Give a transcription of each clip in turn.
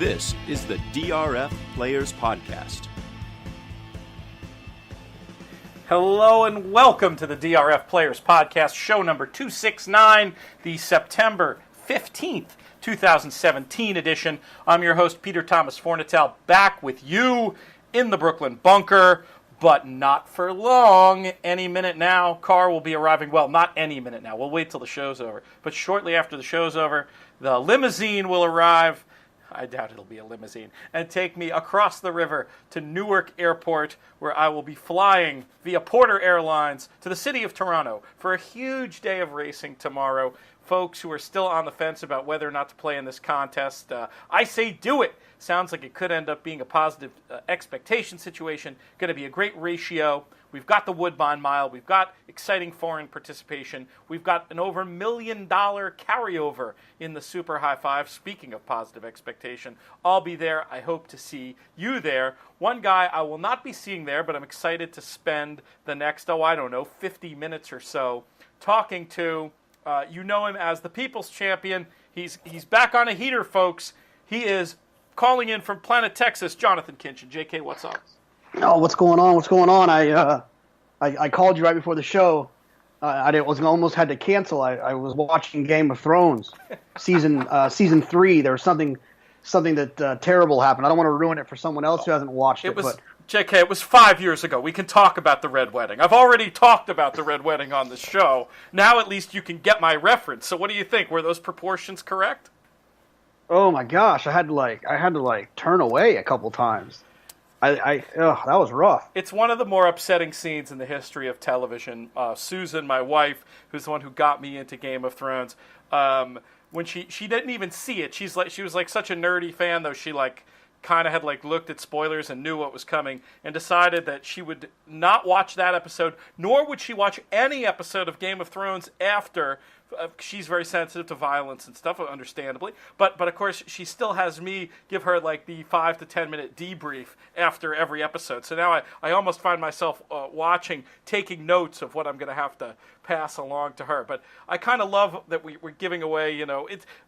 This is the DRF Players Podcast. Hello and welcome to the DRF Players Podcast, show number 269, the September 15th, 2017 edition. I'm your host, Peter Thomas Fornitel, back with you in the Brooklyn bunker, but not for long. Any minute now, Carr will be arriving. Well, not any minute now. We'll wait till the show's over. But shortly after the show's over, the limousine will arrive. I doubt it'll be a limousine, and take me across the river to Newark Airport, where I will be flying via Porter Airlines to the city of Toronto for a huge day of racing tomorrow. Folks who are still on the fence about whether or not to play in this contest, I say do it. Sounds like it could end up being a positive expectation situation. Going to be a great ratio. We've got the Woodbine Mile. We've got exciting foreign participation. We've got an over $1 million carryover in the Super High Five. Speaking of positive expectation, I'll be there. I hope to see you there. One guy I will not be seeing there, but I'm excited to spend the next, 50 minutes or so talking to. You know him as the People's Champion. He's back on a heater, folks. He is calling in from Planet Texas, Jonathan Kinchin. JK, what's up? Oh, what's going on? What's going on? I called you right before the show. Almost had to cancel. I was watching Game of Thrones, season 3. There was something that terrible happened. I don't want to ruin it for someone else who hasn't watched it. But JK, it was 5 years ago. We can talk about the Red Wedding. I've already talked about the Red Wedding on the show. Now at least you can get my reference. So what do you think? Were those proportions correct? Oh my gosh, I had to turn away a couple times. That was rough. It's one of the more upsetting scenes in the history of television. Susan, my wife, who's the one who got me into Game of Thrones, when she didn't even see it. She was such a nerdy fan, though she kind of had looked at spoilers and knew what was coming, and decided that she would not watch that episode, nor would she watch any episode of Game of Thrones after. She's very sensitive to violence and stuff, understandably. But of course, she still has me give her the 5 to 10 minute debrief after every episode. So now I almost find myself taking notes of what I'm going to have to pass along to her. But I kind of love that we're giving away,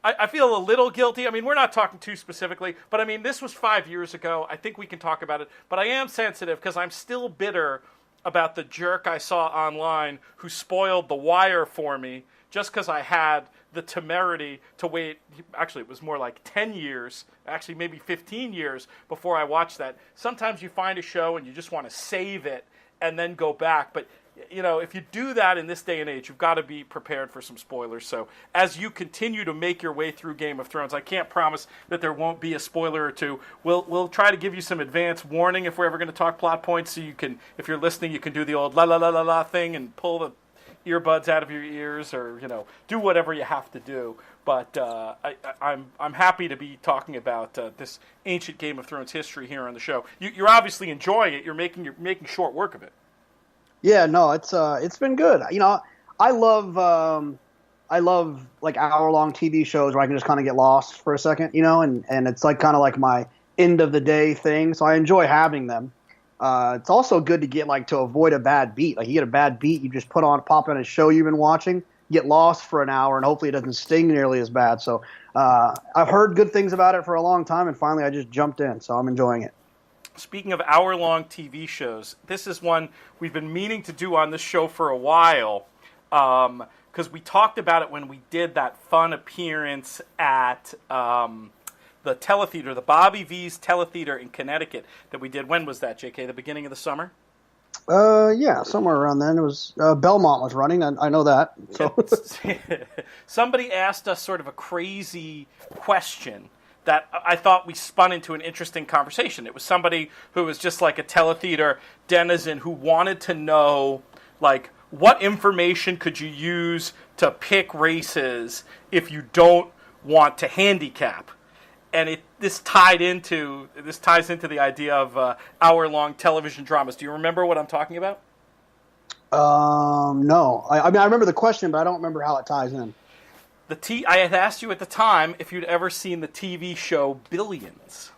I feel a little guilty. I mean, we're not talking too specifically, but I mean, this was 5 years ago. I think we can talk about it. But I am sensitive because I'm still bitter about the jerk I saw online who spoiled The Wire for me, just because I had the temerity to wait. Actually, it was more like 10 years, actually maybe 15 years before I watched that. Sometimes you find a show and you just want to save it and then go back. But, if you do that in this day and age, you've got to be prepared for some spoilers. So as you continue to make your way through Game of Thrones, I can't promise that there won't be a spoiler or two. We'll try to give you some advance warning if we're ever going to talk plot points, so you can, if you're listening, you can do the old la la la la la thing and pull the earbuds out of your ears, or do whatever you have to do. But I'm happy to be talking about this ancient Game of Thrones history here on the show. You're obviously enjoying it. You're making short work of it. Yeah, no, it's been good. I love hour-long TV shows where I can just kind of get lost for a second, and it's kind of my end of the day thing. So I enjoy having them. It's also good to get to avoid a bad beat. You get a bad beat, you just pop on a show you've been watching, get lost for an hour, and hopefully it doesn't sting nearly as bad. So I've heard good things about it for a long time, and finally I just jumped in, so I'm enjoying it. Speaking of hour-long TV shows, this is one we've been meaning to do on this show for a while, because we talked about it when we did that fun appearance at the teletheater, the Bobby V's teletheater in Connecticut that we did. When was that, JK? The beginning of the summer? Yeah, somewhere around then. It was Belmont was running. I know that. So somebody asked us sort of a crazy question that I thought we spun into an interesting conversation. It was somebody who was just a teletheater denizen who wanted to know, what information could you use to pick races if you don't want to handicap? And this ties into the idea of hour-long television dramas. Do you remember what I'm talking about? No. I remember the question, but I don't remember how it ties in. I had asked you at the time if you'd ever seen the TV show Billions.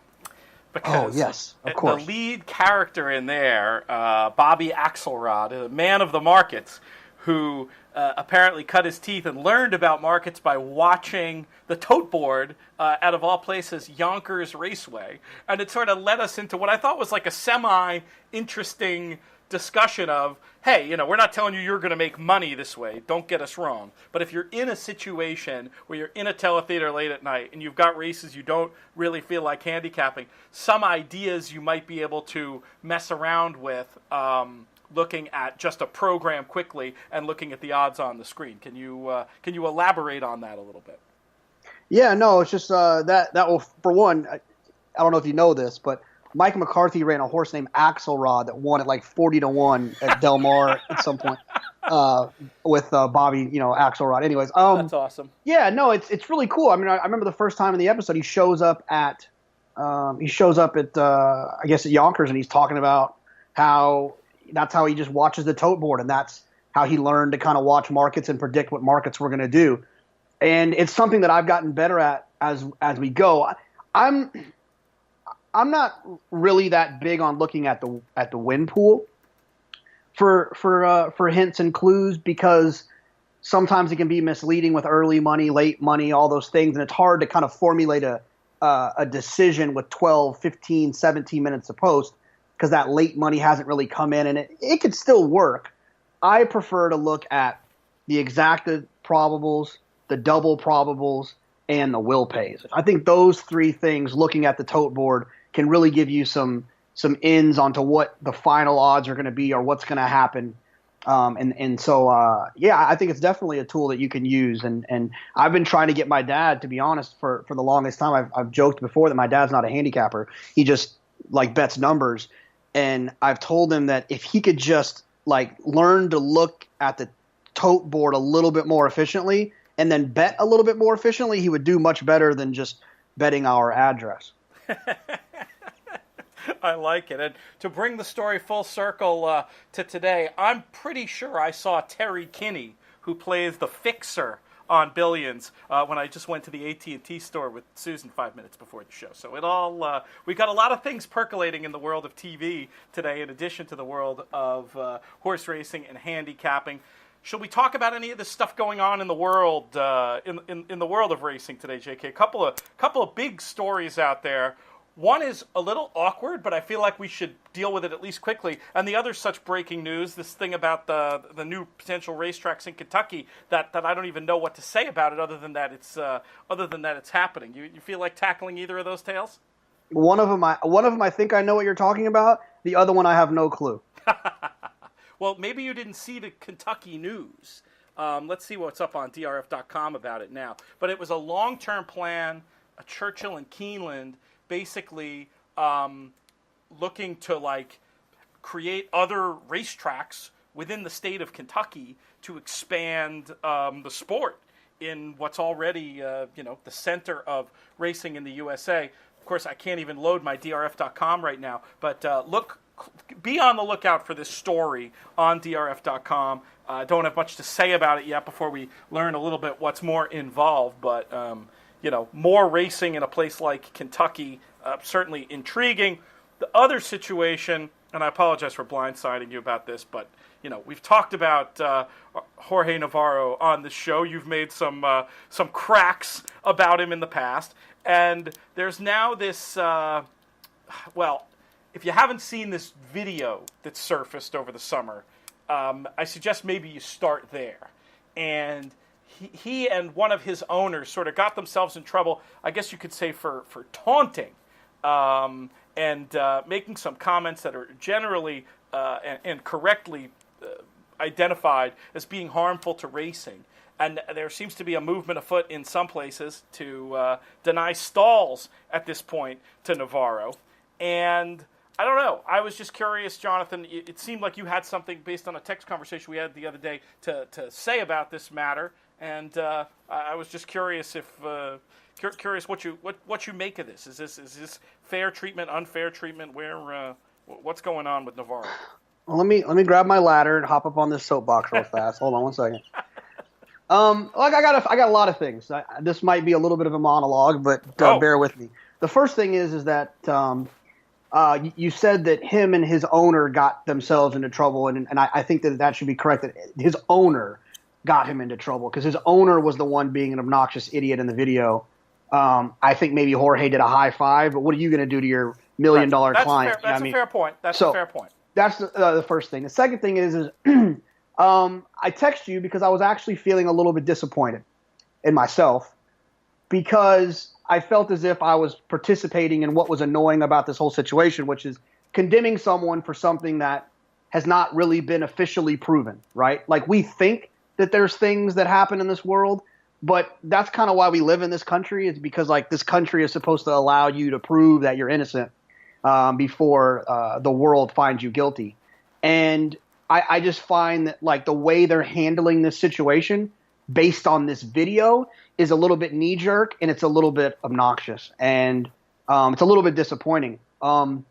Because yes, of course. The lead character in there, Bobby Axelrod, a man of the markets, who apparently cut his teeth and learned about markets by watching the Tote board out of all places, Yonkers Raceway. And it sort of led us into what I thought was like a semi-interesting discussion of, hey, we're not telling you you're going to make money this way. Don't get us wrong. But if you're in a situation where you're in a teletheater late at night and you've got races you don't really feel like handicapping, some ideas you might be able to mess around with looking at just a program quickly and looking at the odds on the screen. Can you elaborate on that a little bit? Yeah, no, it's just that will, for one, I don't know if you know this, but Mike McCarthy ran a horse named Axelrod that won at like 40-1 at Del Mar at some point with Bobby, Axelrod. Anyways, that's awesome. Yeah, no, it's really cool. I mean, I remember the first time in the episode he shows up at I guess at Yonkers, and he's talking about how that's how he just watches the Tote board, and that's how he learned to kind of watch markets and predict what markets were going to do. And it's something that I've gotten better at as we go. I'm not really that big on looking at the win pool for hints and clues, because sometimes it can be misleading with early money, late money, all those things, and it's hard to kind of formulate a decision with 12, 15, 17 minutes to post, because that late money hasn't really come in, and it could still work. I prefer to look at the exacted probables, the double probables, and the will pays. I think those three things, looking at the Tote board, can really give you some ins onto what the final odds are going to be or what's going to happen. So I think it's definitely a tool that you can use. And I've been trying to get my dad, to be honest, for the longest time. I've joked before that my dad's not a handicapper. He just bets numbers. And I've told him that if he could just learn to look at the Tote board a little bit more efficiently and then bet a little bit more efficiently, he would do much better than just betting our address. I like it. And to bring the story full circle to today, I'm pretty sure I saw Terry Kinney, who plays the fixer on Billions, when I just went to the AT&T store with Susan 5 minutes before the show. So we got a lot of things percolating in the world of TV today, in addition to the world of horse racing and handicapping. Shall we talk about any of this stuff going on in the world in the world of racing today, JK? A couple of big stories out there. One is a little awkward, but I feel like we should deal with it at least quickly. And the other such breaking news, this thing about the new potential racetracks in Kentucky, that I don't even know what to say about it other than that it's happening. You feel like tackling either of those tales? One of them I think I know what you're talking about. The other one I have no clue. Well, maybe you didn't see the Kentucky news. Let's see what's up on DRF.com about it now. But it was a long-term plan, a Churchill and Keeneland, basically looking to create other racetracks within the state of Kentucky to expand the sport in what's already the center of racing in the USA. Of course, I can't even load my DRF.com right now, but be on the lookout for this story on DRF.com. I don't have much to say about it yet before we learn a little bit what's more involved, but more racing in a place like Kentucky, certainly intriguing. The other situation, and I apologize for blindsiding you about this, but we've talked about Jorge Navarro on the show. You've made some cracks about him in the past, and there's now this. If you haven't seen this video that surfaced over the summer, I suggest maybe you start there. And he and one of his owners sort of got themselves in trouble, I guess you could say, for taunting and making some comments that are generally and correctly identified as being harmful to racing. And there seems to be a movement afoot in some places to deny stalls at this point to Navarro. And I don't know. I was just curious, Jonathan. It seemed like you had something based on a text conversation we had the other day to say about this matter, and I was just curious what you make of this. Is this fair treatment, unfair treatment? What's going on with Navarro? Well, let me grab my ladder and hop up on this soapbox real fast. Hold on one second. I got a lot of things. This might be a little bit of a monologue, but bear with me. The first thing is that You said that him and his owner got themselves into trouble, and I think that should be correct. That his owner got him into trouble because his owner was the one being an obnoxious idiot in the video. I think maybe Jorge did a high five, but what are you going to do to your $1 million client? That's a fair point. That's a fair point. That's the first thing. The second thing is I text you because I was actually feeling a little bit disappointed in myself because I felt as if I was participating in what was annoying about this whole situation, which is condemning someone for something that has not really been officially proven, right? Like, we think that there's things that happen in this world, but that's kind of why we live in this country. It's because, like, this country is supposed to allow you to prove that you're innocent before the world finds you guilty. And I just find that, like, the way they're handling this situation based on this video is a little bit knee-jerk, and it's a little bit obnoxious, and it's a little bit disappointing. And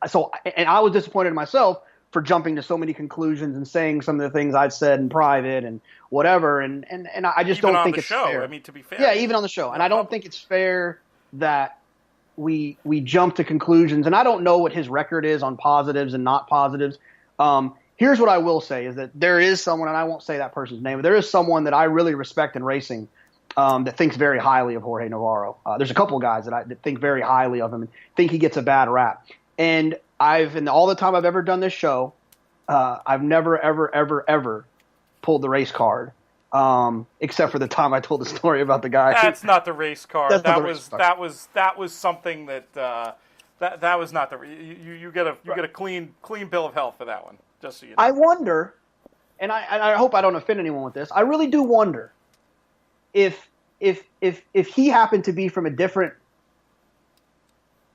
I was disappointed in myself for jumping to so many conclusions and saying some of the things I'd said in private and whatever, and I just even don't think it's fair. I mean, to be fair. Yeah, even on the show. And I don't think it's fair that we jump to conclusions, and I don't know what his record is on positives and not positives. Here's what I will say is that there is someone, and I won't say that person's name, but there is someone that I really respect in racing that thinks very highly of Jorge Navarro. There's a couple of guys that think very highly of him and think he gets a bad rap. And in all the time I've ever done this show, I've never, ever, ever, ever pulled the race card, except for the time I told the story about the guy. That's not the race card. That was something that that was not the. You get a clean bill of health for that one. Just so you know. I wonder, and I hope I don't offend anyone with this. I really do wonder if he happened to be from a different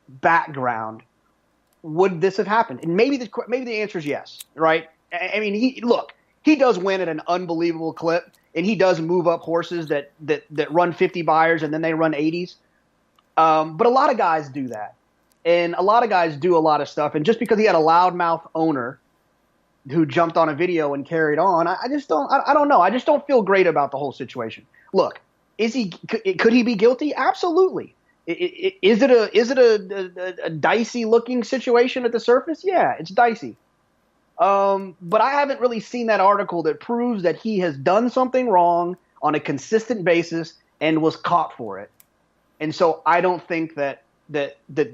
background, would this have happened? And maybe the answer is yes, right? I mean, he does win at an unbelievable clip, and he does move up horses that run 50 buyers and then they run 80s. But a lot of guys do that, and a lot of guys do a lot of stuff. And just because he had a loudmouth owner who jumped on a video and carried on, I don't know. I just don't feel great about the whole situation. Look, could he be guilty? Absolutely. Is it a dicey looking situation at the surface? Yeah, it's dicey. But I haven't really seen that article that proves that he has done something wrong on a consistent basis and was caught for it. And so I don't think that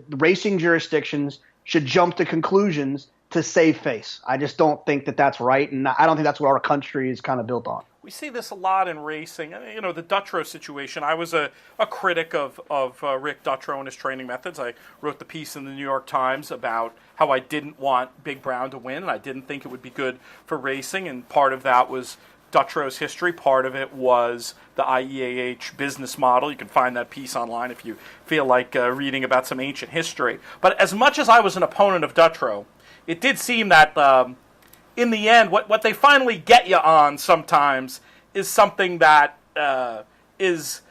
racing jurisdictions should jump to conclusions to save face. I just don't think that that's right, and I don't think that's what our country is kind of built on. We see this a lot in racing. You know, the Dutrow situation. I was a critic of Rick Dutrow and his training methods. I wrote the piece in the New York Times about how I didn't want Big Brown to win, and I didn't think it would be good for racing, and part of that was Dutrow's history. Part of it was the IEAH business model. You can find that piece online if you feel like reading about some ancient history. But as much as I was an opponent of Dutrow, it did seem that in the end, what they finally get you on sometimes is something that is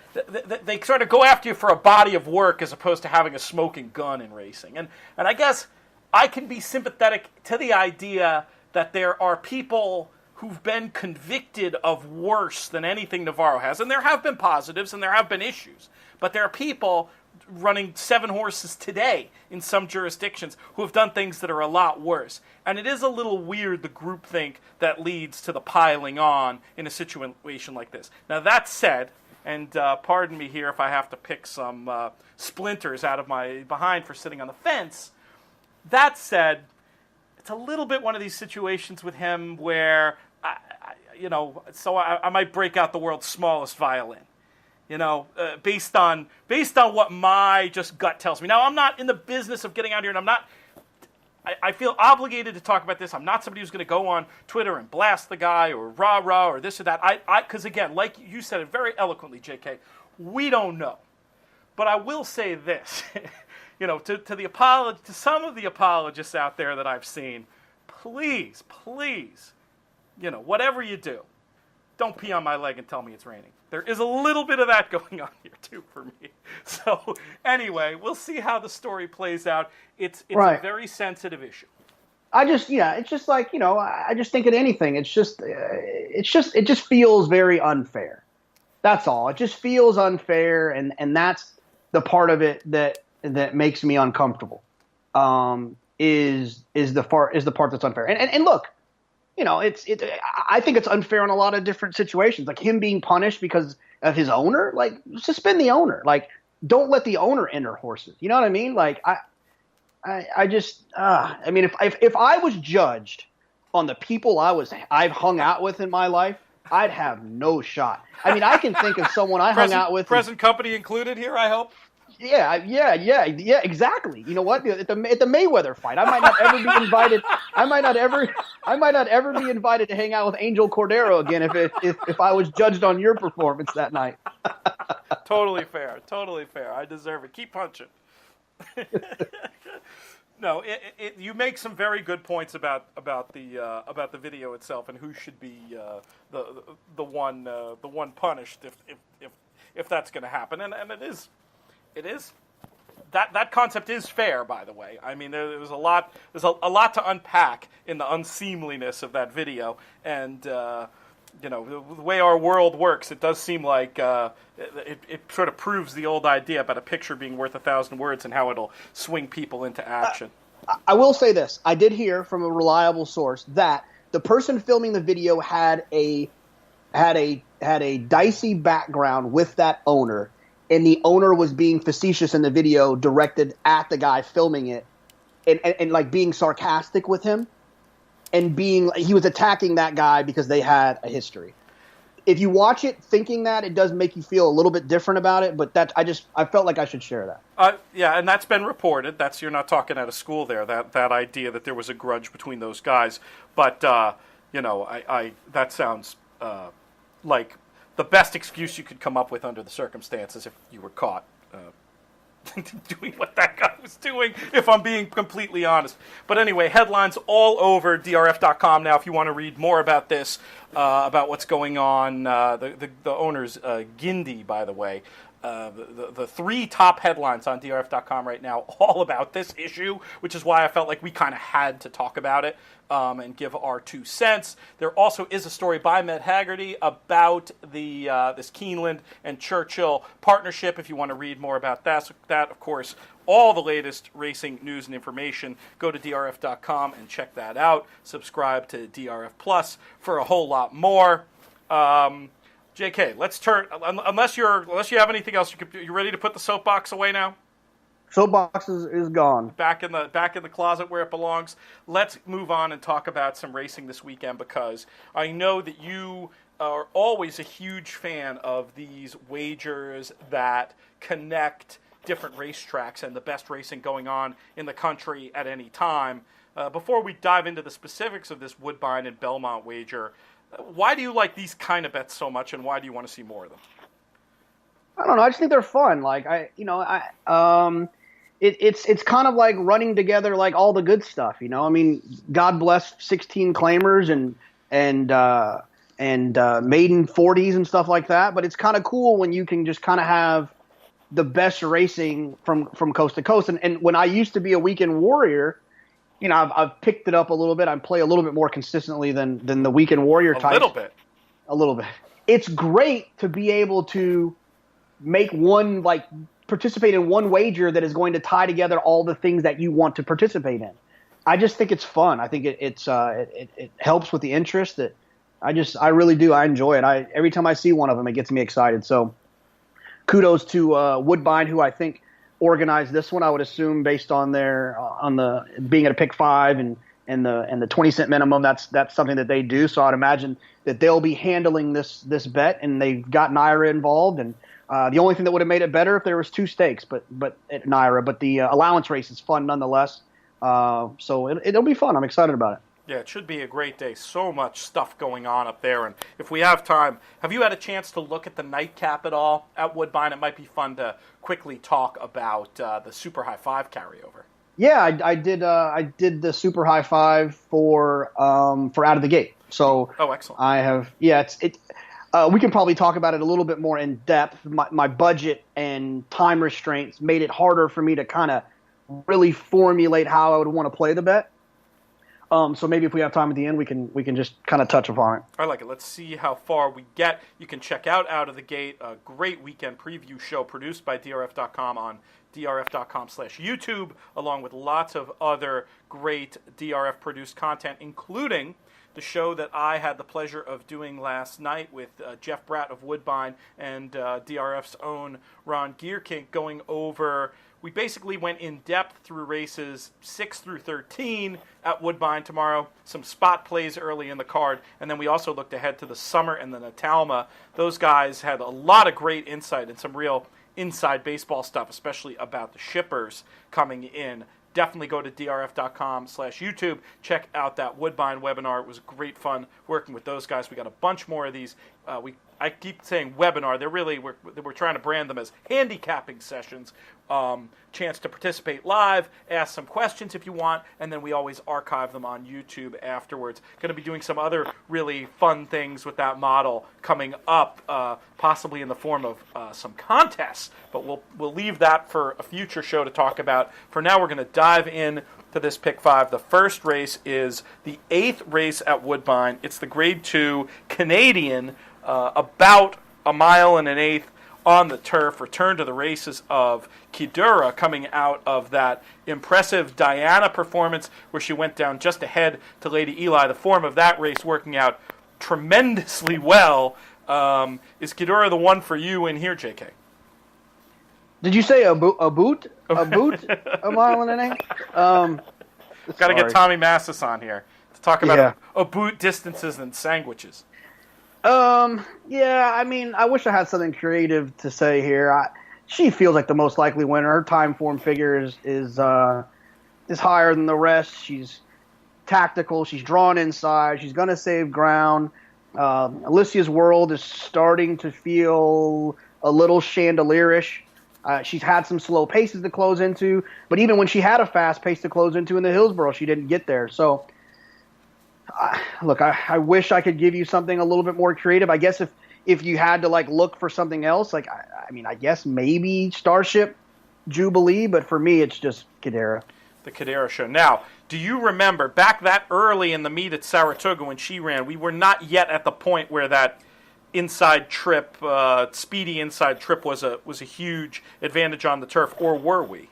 they sort of go after you for a body of work as opposed to having a smoking gun in racing. And I guess I can be sympathetic to the idea that there are people who've been convicted of worse than anything Navarro has. And there have been positives and there have been issues. But there are people running 7 horses today in some jurisdictions who have done things that are a lot worse. And it is a little weird, the groupthink that leads to the piling on in a situation like this. Now, that said, and pardon me here if I have to pick some splinters out of my behind for sitting on the fence, that said, it's a little bit one of these situations with him where, I might break out the world's smallest violin. Based on what my just gut tells me. Now, I'm not in the business of getting out here, and I feel obligated to talk about this. I'm not somebody who's going to go on Twitter and blast the guy or rah-rah or this or that. Because again, like you said it very eloquently, JK, we don't know. But I will say this, to some of the apologists out there that I've seen, please, whatever you do, don't pee on my leg and tell me it's raining. There is a little bit of that going on here, too, for me. So, anyway, we'll see how the story plays out. It's right. A very sensitive issue. It's just like, I just think of anything. It just feels very unfair. That's all. It just feels unfair, and that's the part of it that makes me uncomfortable. is the part that's unfair. And look, I think it's unfair in a lot of different situations. Like him being punished because of his owner, like suspend the owner. Like don't let the owner enter horses. You know what I mean? Like I mean, if I was judged on the people I've hung out with in my life, I'd have no shot. I mean, I can think of someone I hung out with. Present company included here, I hope. Yeah, exactly. You know what? At the Mayweather fight, I might not ever be invited. I might not ever be invited to hang out with Angel Cordero again if I was judged on your performance that night. Totally fair. I deserve it. Keep punching. No, you make some very good points about the video itself and who should be the one punished if that's going to happen, and it is that concept is fair, by the way. I mean, there's a lot to unpack in the unseemliness of that video, and the way our world works, it does seem like it sort of proves the old idea about a picture being worth 1,000 words and how it'll swing people into action. I will say this: I did hear from a reliable source that the person filming the video had a dicey background with that owner. And the owner was being facetious in the video directed at the guy filming it and like being sarcastic with him and he was attacking that guy because they had a history. If you watch it thinking that, it does make you feel a little bit different about it, but I felt like I should share that. Yeah, and that's been reported. You're not talking out of school there, that idea that there was a grudge between those guys. But, that sounds like the best excuse you could come up with under the circumstances if you were caught doing what that guy was doing, if I'm being completely honest. But anyway, headlines all over DRF.com now if you want to read more about this, about what's going on. The owner's Gindi, by the way. The three top headlines on DRF.com right now all about this issue, which is why I felt like we kind of had to talk about it and give our 2 cents. There also is a story by Med Haggerty about this Keeneland and Churchill partnership. If you want to read more about that, of course, all the latest racing news and information, go to DRF.com and check that out. Subscribe to DRF Plus for a whole lot more. JK, let's turn. Unless you have anything else, you ready to put the soapbox away now? Soapbox is gone. Back in the closet where it belongs. Let's move on and talk about some racing this weekend, because I know that you are always a huge fan of these wagers that connect different racetracks and the best racing going on in the country at any time. Before we dive into the specifics of this Woodbine and Belmont wager, why do you like these kind of bets so much, and why do you want to see more of them? I don't know. I just think they're fun. Like it's kind of like running together, like all the good stuff. I mean, God bless 16 claimers and maiden 40s and stuff like that. But it's kind of cool when you can just kind of have the best racing from coast to coast. And when I used to be a weekend warrior, I've picked it up a little bit. I play a little bit more consistently than the weekend warrior type. A little bit. It's great to be able to make participate in one wager that is going to tie together all the things that you want to participate in. I just think it's fun. I think it helps with the interest. That I really do. I enjoy it. Every time I see one of them, it gets me excited. So kudos to Woodbine, who I think organized this one. I would assume based on the being at a pick 5 and the 20-cent minimum. That's something that they do. So I'd imagine that they'll be handling this bet, and they've got Naira involved. And the only thing that would have made it better if there was 2 stakes, but at Naira. But the allowance race is fun nonetheless. So it'll be fun. I'm excited about it. Yeah, it should be a great day. So much stuff going on up there. And if we have time, have you had a chance to look at the nightcap at all at Woodbine? It might be fun to quickly talk about the Super High 5 carryover. Yeah, I did the Super High 5 for out of the gate. So excellent. I have. Yeah, we can probably talk about it a little bit more in depth. My budget and time restraints made it harder for me to kind of really formulate how I would want to play the bet. So maybe if we have time at the end, we can just kind of touch upon it. I like it. Let's see how far we get. You can check out of the Gate, a great weekend preview show produced by DRF.com on drf.com/YouTube, along with lots of other great DRF-produced content, including the show that I had the pleasure of doing last night with Jeff Bratt of Woodbine and DRF's own Ron Gearkink, going over. We basically went in depth through races 6 through 13 at Woodbine tomorrow, some spot plays early in the card, and then we also looked ahead to the Summer and the Natalma. Those guys had a lot of great insight and some real inside baseball stuff, especially about the shippers coming in. Definitely go to drf.com/YouTube. Check out that Woodbine webinar. It was great fun working with those guys. We got a bunch more of these. I keep saying webinar. We're trying to brand them as handicapping sessions. Chance to participate live, ask some questions if you want, and then we always archive them on YouTube afterwards. Going to be doing some other really fun things with that model coming up, possibly in the form of some contests, but we'll leave that for a future show to talk about. For now, we're going to dive in to this Pick 5. The first race is the 8th race at Woodbine. It's the Grade 2 Canadian, about a mile and an eighth on the turf. Return to the races of Kidura, coming out of that impressive Diana performance where she went down just ahead to Lady Eli. The form of that race working out tremendously well. Is Kidura the one for you in here, JK? Did you say a boot? A mile and an eighth? Got to get Tommy Massis on here to talk about a boot distances and sandwiches. Yeah, I mean, I wish I had something creative to say here. She feels like the most likely winner. Her time form figure is higher than the rest. She's tactical. She's drawn inside. She's going to save ground. Alicia's World is starting to feel a little chandelierish. She's had some slow paces to close into, but even when she had a fast pace to close into in the Hillsborough, she didn't get there. So, look, I wish I could give you something a little bit more creative. I guess if you had to look for something else, I guess maybe Starship Jubilee, but for me it's just Kidura. The Kidura show. Now, do you remember back that early in the meet at Saratoga when she ran? We were not yet at the point where that inside trip, speedy inside trip, was a huge advantage on the turf, or were we?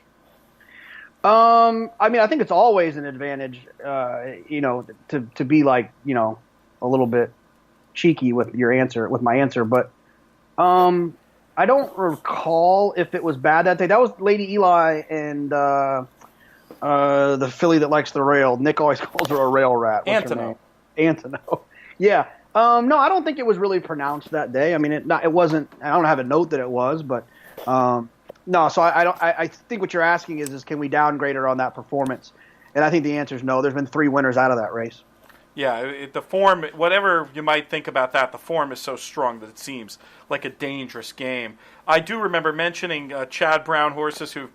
I mean, I think it's always an advantage, to be a little bit cheeky with my answer, but I don't recall if it was bad that day. That was Lady Eli and the filly that likes the rail. Nick always calls her a rail rat. What's her name? Antono. Yeah. No, I don't think it was really pronounced that day. I mean, it wasn't. I don't have a note that it was, but. No, so I think what you're asking is can we downgrade her on that performance? And I think the answer is no. There's been 3 winners out of that race. Yeah, the form, whatever you might think about that, the form is so strong that it seems like a dangerous game. I do remember mentioning Chad Brown horses who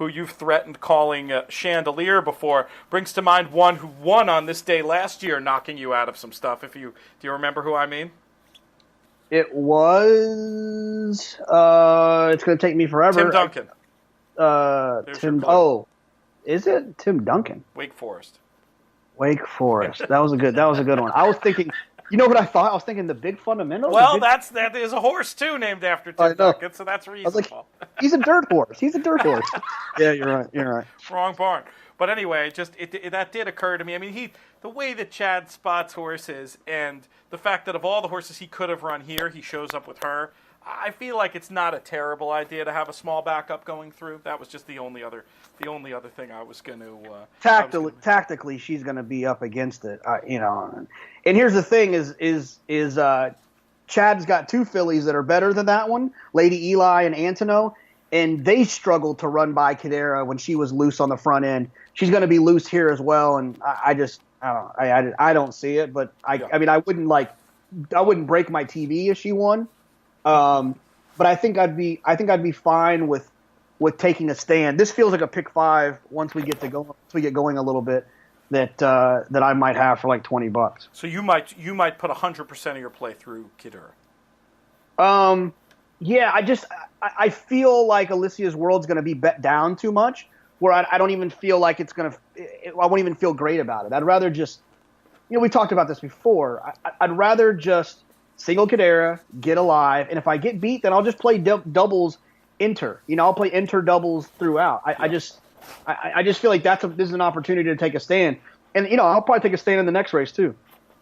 you've threatened calling Chandelier before. Brings to mind one who won on this day last year, knocking you out of some stuff. Do you remember who I mean? It was. It's going to take me forever. Tim Duncan. Is it Tim Duncan? Wake Forest. That was a good one. I was thinking. You know what I thought? I was thinking the Big Fundamental. Well, that is a horse too named after Tim Duncan, so that's reasonable. He's a dirt horse. Yeah, you're right. Wrong barn. But anyway, that did occur to me. I mean, the way that Chad spots horses and the fact that of all the horses he could have run here, he shows up with her. I feel like it's not a terrible idea to have a small backup going through. That was just the only other thing I was going to. Tactically, she's going to be up against it, And here's the thing: is Chad's got 2 fillies that are better than that one, Lady Eli and Antono, and they struggled to run by Kidura when she was loose on the front end. She's going to be loose here as well, and I don't see it. But I mean, I wouldn't break my TV if she won. But I think I'd be fine with taking a stand. This feels like a pick 5 once we get going a little bit that I might have for $20. So you might put 100% of your play through Kidura. Yeah, I feel like Alicia's World's going to be bet down too much. where I don't even feel like it's going to – I won't even feel great about it. I'd rather just – we talked about this before. I'd rather just single Cadera, get alive, and if I get beat, then I'll just play doubles inter. I'll play inter doubles throughout. I just feel like this is an opportunity to take a stand. And, I'll probably take a stand in the next race too.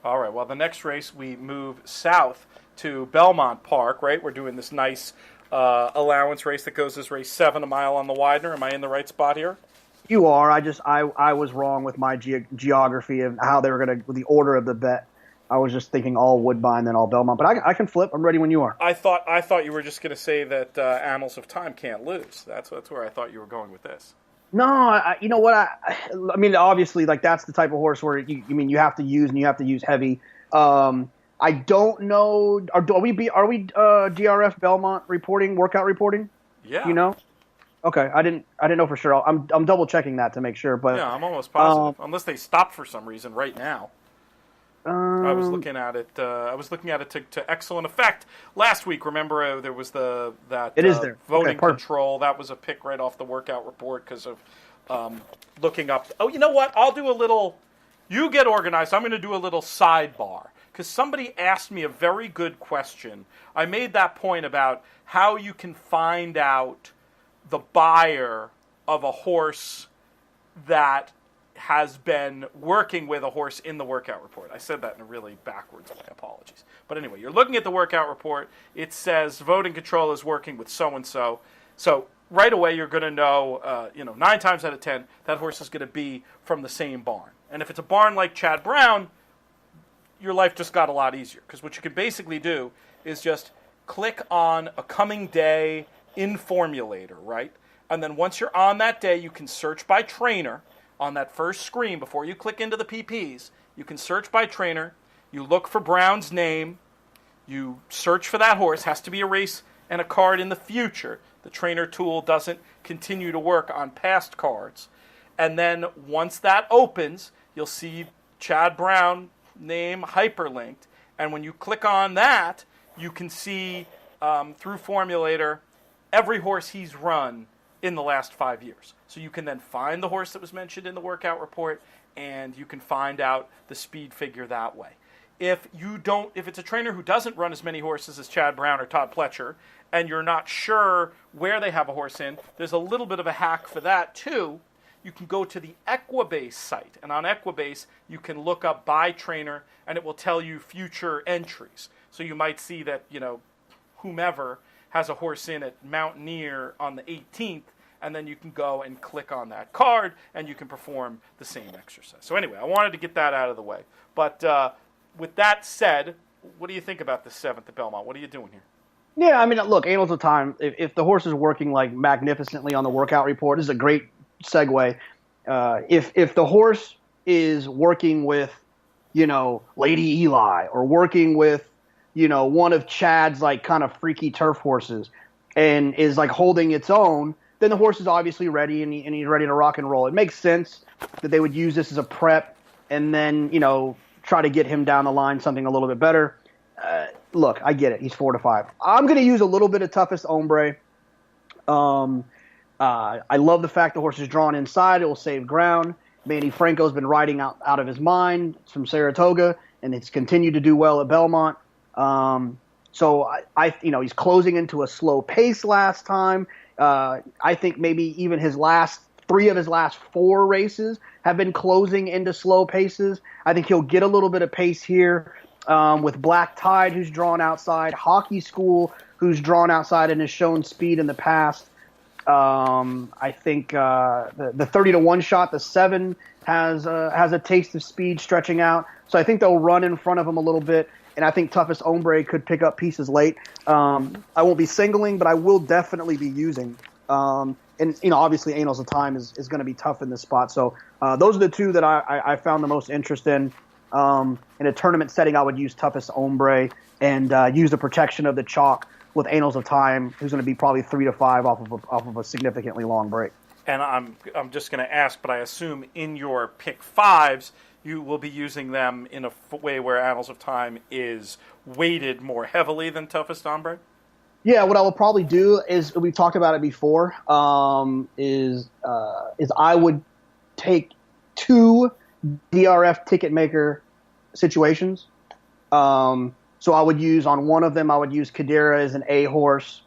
All right. Well, the next race we move south to Belmont Park, right? We're doing this nice allowance race that goes as race 7 a mile on the Widener. Am I in the right spot here? You are. I was wrong with my geography of how they were going to, the order of the bet. I was just thinking all Woodbine, then all Belmont. But I can flip. I'm ready when you are. I thought you were just going to say that Annals of Time can't lose. That's where I thought you were going with this. No, you know what? I mean, obviously, like that's the type of horse where you have to use and you have to use heavy. I don't know. Are we DRF Belmont reporting, workout reporting? Yeah. Okay, I didn't know for sure. I'm double checking that to make sure. But yeah, I'm almost positive. Unless they stopped for some reason right now. I was looking at it. To excellent effect last week. Remember, there was that voting control. That was a pick right off the workout report because of looking up. Oh, you know what? I'll do a little. You get organized. I'm going to do a little sidebar because somebody asked me a very good question. I made that point about how you can find out the buyer of a horse that has been working with a horse in the workout report. I said that in a really backwards way. Apologies. But anyway, you're looking at the workout report. It says voting control is working with so-and-so. So right away you're going to know, 9 times out of 10, that horse is going to be from the same barn. And if it's a barn like Chad Brown, your life just got a lot easier. Because what you can basically do is just click on a coming day in Formulator, right? And then once you're on that day, you can search by trainer. On that first screen, before you click into the PPs, you can search by trainer. You look for Brown's name. You search for that horse. Has to be a race and a card in the future. The trainer tool doesn't continue to work on past cards. And then once that opens, you'll see Chad Brown name hyperlinked. And when you click on that, you can see through Formulator every horse he's run in the last 5 years. So you can then find the horse that was mentioned in the workout report, and you can find out the speed figure that way. If it's a trainer who doesn't run as many horses as Chad Brown or Todd Pletcher, and you're not sure where they have a horse in, there's a little bit of a hack for that too. You can go to the Equibase site, and on Equibase you can look up by trainer, and it will tell you future entries. So you might see that whomever has a horse in at Mountaineer on the 18th, and then you can go and click on that card, and you can perform the same exercise. So anyway, I wanted to get that out of the way. But with that said, what do you think about the 7th at Belmont? What are you doing here? Yeah, I mean, look, Annals of Time, if the horse is working like magnificently on the workout report, this is a great segue. If the horse is working with, Lady Eli, or working with, one of Chad's like kind of freaky turf horses, and is like holding its own, then the horse is obviously ready and he's ready to rock and roll. It makes sense that they would use this as a prep and then, try to get him down the line something a little bit better. Look, I get it. He's 4-5. I'm going to use a little bit of toughest ombre. I love the fact the horse is drawn inside. It will save ground. Manny Franco's been riding out of his mind from Saratoga, and it's continued to do well at Belmont. So he's closing into a slow pace last time. I think maybe even three of his last 4 races have been closing into slow paces. I think he'll get a little bit of pace here with Black Tide, who's drawn outside, Hockey School, who's drawn outside and has shown speed in the past. I think the 30-1 shot, the 7, has a taste of speed stretching out. So I think they'll run in front of him a little bit. And I think toughest ombre could pick up pieces late. I won't be singling, but I will definitely be using. And obviously Annals of Time is going to be tough in this spot. So those are the 2 that I found the most interest in. In a tournament setting, I would use toughest ombre and use the protection of the chalk with Annals of Time, who's going to be probably 3-5 off of a significantly long break. And I'm just going to ask, but I assume in your pick 5s, you will be using them in a way where Annals of Time is weighted more heavily than toughest ombre? Yeah, what I will probably do is, we've talked about it before, is I would take two DRF ticket maker situations. So I would use, on one of them, I would use Kadira as an A horse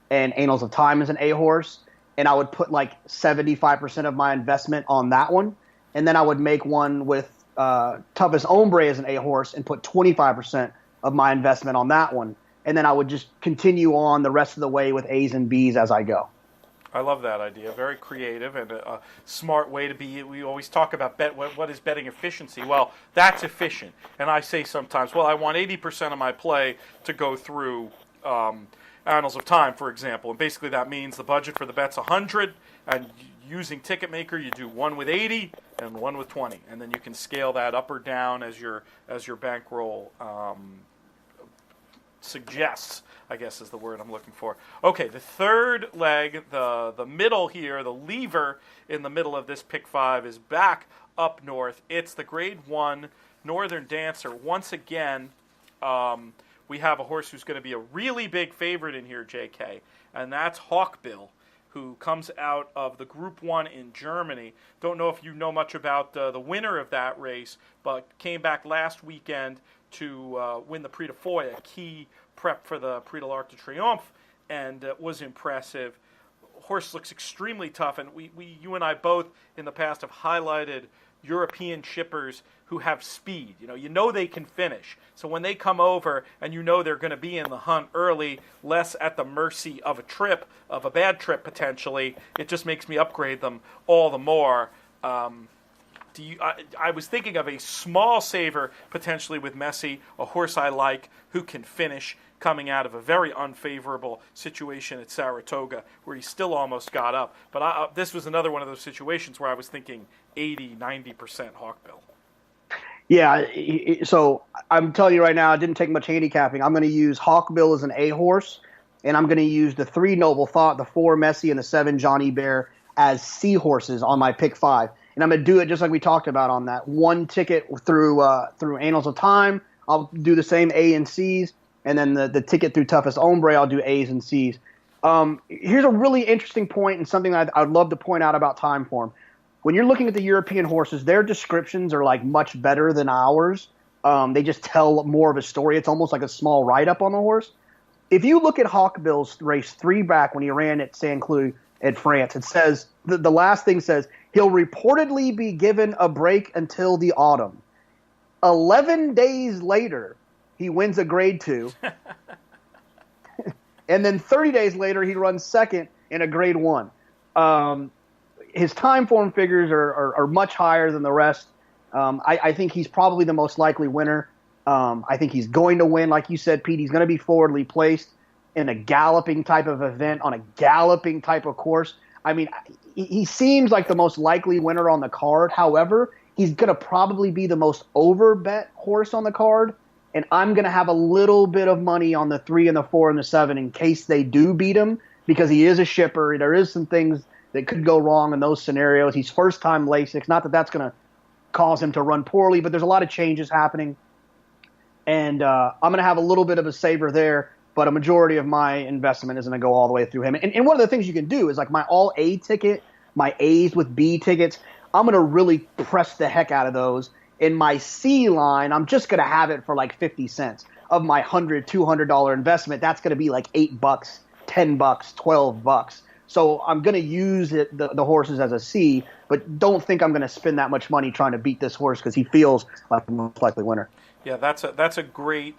and Annals of Time as an A horse, and I would put like 75% of my investment on that one, and then I would make one with Toughest Hombre as an A horse and put 25% of my investment on that one. And then I would just continue on the rest of the way with A's and B's as I go. I love that idea. Very creative and a smart way to be. We always talk about what is betting efficiency. Well, that's efficient. And I say sometimes, well, I want 80% of my play to go through Annals of Time, for example. And basically that means the budget for the bet's 100, and using Ticketmaker, you do one with 80 and one with 20. And then you can scale that up or down as your bankroll suggests, I guess is the word I'm looking for. Okay, the third leg, the middle here, the lever in the middle of this pick 5 is back up north. It's the Grade 1 Northern Dancer. Once again, we have a horse who's going to be a really big favorite in here, JK, and that's Hawkbill, who comes out of the Group 1 in Germany. Don't know if you know much about the winner of that race, but came back last weekend to win the Prix de Foy, a key prep for the Prix de l'Arc de Triomphe, and was impressive. Horse looks extremely tough, and you and I both in the past have highlighted European shippers who have speed. You know they can finish. So when they come over and you know they're going to be in the hunt early, less at the mercy of a bad trip potentially, it just makes me upgrade them all the more. I was thinking of a small saver potentially with Messi, a horse I like who can finish, coming out of a very unfavorable situation at Saratoga where he still almost got up. But this was another one of those situations where I was thinking 80, 90% Hawkbill. Yeah, so I'm telling you right now, I didn't take much handicapping. I'm going to use Hawkbill as an A horse, and I'm going to use the 3 Noble Thought, the 4 Messi, and the 7 Johnny Bear as C horses on my pick 5. And I'm going to do it just like we talked about on that one ticket through Annals of Time. I'll do the same A and C's, and then the ticket through Toughest Hombre, I'll do A's and C's. Here's a really interesting point and something I'd love to point out about time form. When you're looking at the European horses, their descriptions are like much better than ours. They just tell more of a story. It's almost like a small write-up on the horse. If you look at Hawkbill's race 3 back when he ran at Saint Cloud at France, it says the last thing says he'll reportedly be given a break until the autumn. 11 days later, he wins a Grade 2. And then 30 days later, he runs second in a Grade 1. His time form figures are much higher than the rest. I think he's probably the most likely winner. I think he's going to win. Like you said, Pete, he's going to be forwardly placed in a galloping type of event on a galloping type of course. I mean, he seems like the most likely winner on the card. However, he's going to probably be the most over-bet horse on the card. And I'm going to have a little bit of money on the 3 and the 4 and the 7 in case they do beat him, because he is a shipper. There is some things that could go wrong in those scenarios. He's first-time Lasix. Not that that's going to cause him to run poorly, but there's a lot of changes happening. And I'm going to have a little bit of a saver there, but a majority of my investment is going to go all the way through him. And one of the things you can do is like my all-A ticket, my A's with B tickets, I'm going to really press the heck out of those. In my C line, I'm just going to have it for like 50 cents. Of my $100, $200 investment, that's going to be like $8, $10, $12. So I'm going to use the horses as a C, but don't think I'm going to spend that much money trying to beat this horse because he feels like the most likely winner. Yeah, that's a great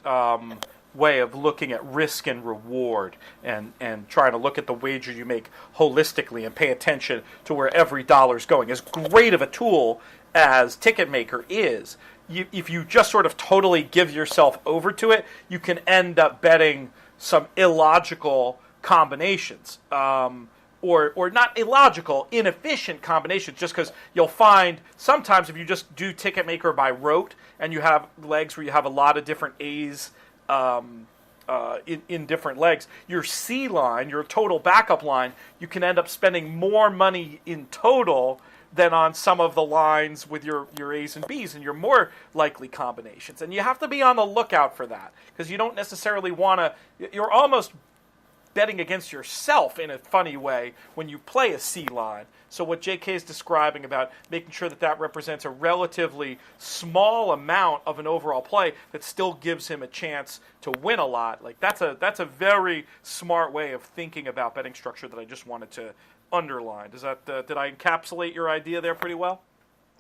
way of looking at risk and reward and trying to look at the wager you make holistically and pay attention to where every dollar's going. As great of a tool as Ticketmaker is, if you just sort of totally give yourself over to it, you can end up betting some illogical combinations. Or not illogical, inefficient combinations, just because you'll find sometimes if you just do Ticketmaker by rote and you have legs where you have a lot of different A's in different legs, your C line, your total backup line, you can end up spending more money in total than on some of the lines with your A's and B's and your more likely combinations. And you have to be on the lookout for that because you don't necessarily want to – you're almost betting against yourself in a funny way when you play a C line. So what JK is describing about making sure that represents a relatively small amount of an overall play that still gives him a chance to win a lot, like that's a very smart way of thinking about betting structure that I just wanted to underline. Does that did I encapsulate your idea there pretty well?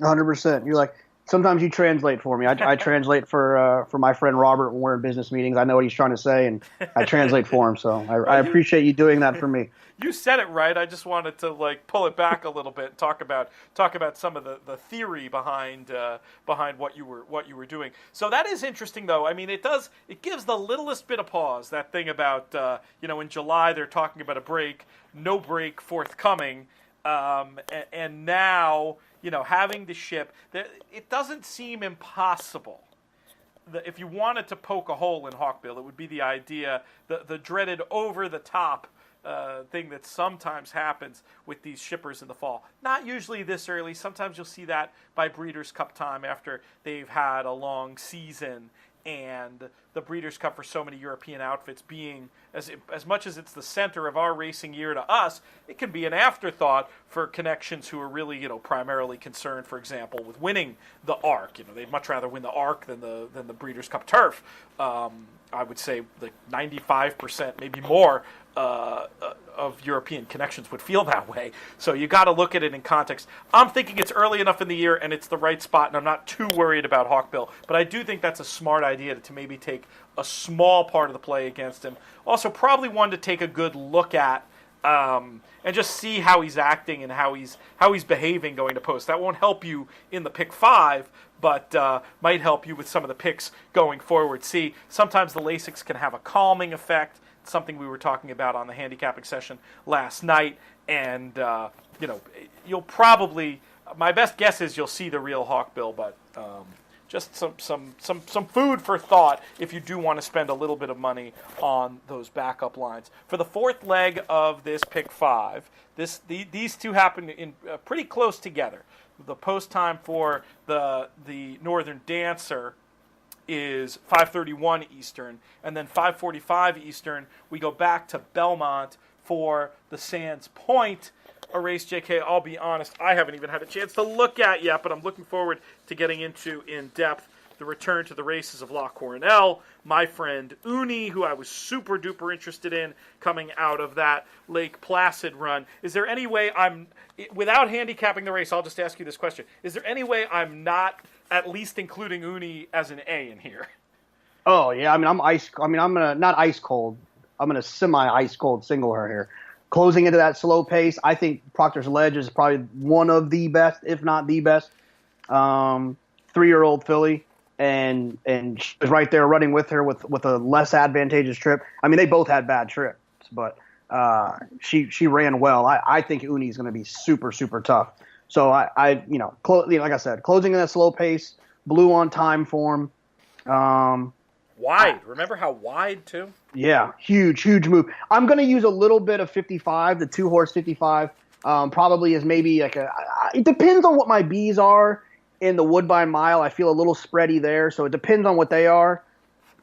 100%. You're like, sometimes you translate for me. I translate for my friend Robert when we're in business meetings. I know what he's trying to say, and I translate for him. So I appreciate you doing that for me. You said it right. I just wanted to pull it back a little bit and talk about some of the theory behind what you were doing. So that is interesting, though. I mean, it gives the littlest bit of pause. That thing about in July they're talking about a break, no break forthcoming, and now having to ship. It doesn't seem impossible. If you wanted to poke a hole in Hawkbill, it would be the idea, the dreaded over-the-top thing that sometimes happens with these shippers in the fall. Not usually this early. Sometimes you'll see that by Breeders' Cup time after they've had a long season, and the Breeders' Cup for so many European outfits being, as much as it's the center of our racing year to us, it can be an afterthought for connections who are really, primarily concerned, for example, with winning the ARC. They'd much rather win the ARC than the Breeders' Cup turf. I would say 95%, maybe more, of European connections would feel that way. So you got to look at it in context. I'm thinking it's early enough in the year and it's the right spot, and I'm not too worried about Hawkbill. But I do think that's a smart idea to maybe take a small part of the play against him. Also, probably one to take a good look at and just see how he's acting and how he's behaving going to post. That won't help you in the pick 5, but might help you with some of the picks going forward. See, sometimes the Lasix can have a calming effect. Something we were talking about on the handicapping session last night, and you'll probably, my best guess is you'll see the real Hawkbill, but just some food for thought if you do want to spend a little bit of money on those backup lines. For the fourth leg of this pick 5, these two happen in pretty close together. The post time for the Northern Dancer is 5:31 Eastern, and then 5:45 Eastern, we go back to Belmont for the Sands Point, a race, JK, I'll be honest, I haven't even had a chance to look at yet, but I'm looking forward to getting into in depth the return to the races of Loch Cornell, my friend Uni, who I was super duper interested in coming out of that Lake Placid run. Is there any way without handicapping the race, I'll just ask you this question. Is there any way I'm not at least including Uni as an A in here? Oh yeah, I'm gonna not ice cold. I'm gonna semi-ice cold single her here. Closing into that slow pace, I think Proctor's Ledge is probably one of the best, if not the best, 3-year-old filly, and she was right there running with her with a less advantageous trip. I mean, they both had bad trips, but she ran well. I think Uni is going to be super super tough. So like I said, closing in that slow pace, blue on time form. Wide. Remember how wide too? Yeah, huge move. I'm going to use a little bit of 55, the 2-horse 55. Probably is maybe like it depends on what my B's are in the Woodbine Mile. I feel a little spready there, so it depends on what they are.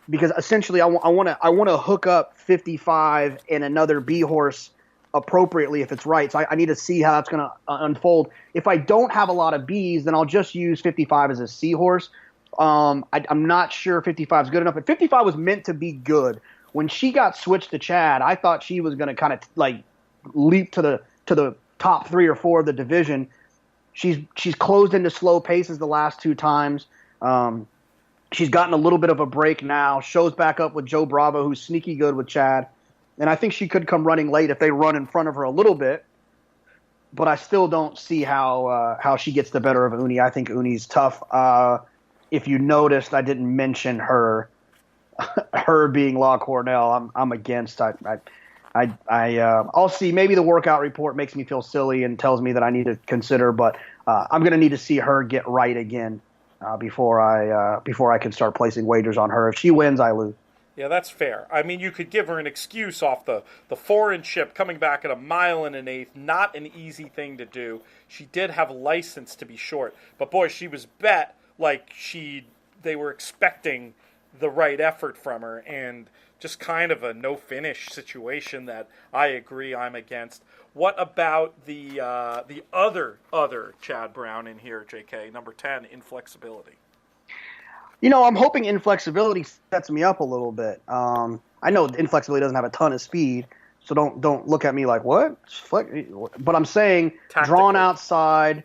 Because essentially, I want to hook up 55 and another B horse appropriately if it's right. So I need to see how that's going to unfold. If I don't have a lot of B's, then I'll just use 55 as a C horse. I'm not sure 55 is good enough, but 55 was meant to be good. When she got switched to Chad, I thought she was going to kind of leap to the top 3 or 4 of the division. She's closed into slow paces the last 2 times. She's gotten a little bit of a break now. Shows back up with Joe Bravo, who's sneaky good with Chad. And I think she could come running late if they run in front of her a little bit. But I still don't see how she gets the better of Uni. I think Uni's tough. If you noticed, I didn't mention her being Loch Cornell. I'm against. I'll see. Maybe the workout report makes me feel silly and tells me that I need to consider. But I'm going to need to see her get right again before I can start placing wagers on her. If she wins, I lose. Yeah, that's fair. I mean, you could give her an excuse off the foreign ship coming back at 1 1/8. Not an easy thing to do. She did have license to be short, but boy, she was bet like they were expecting the right effort from her, and just kind of a no finish situation that I agree I'm against. What about the other Chad Brown in here, JK, number 10, inflexibility? I'm hoping inflexibility sets me up a little bit. I know inflexibility doesn't have a ton of speed, so don't look at me like, what? But I'm saying drawn outside,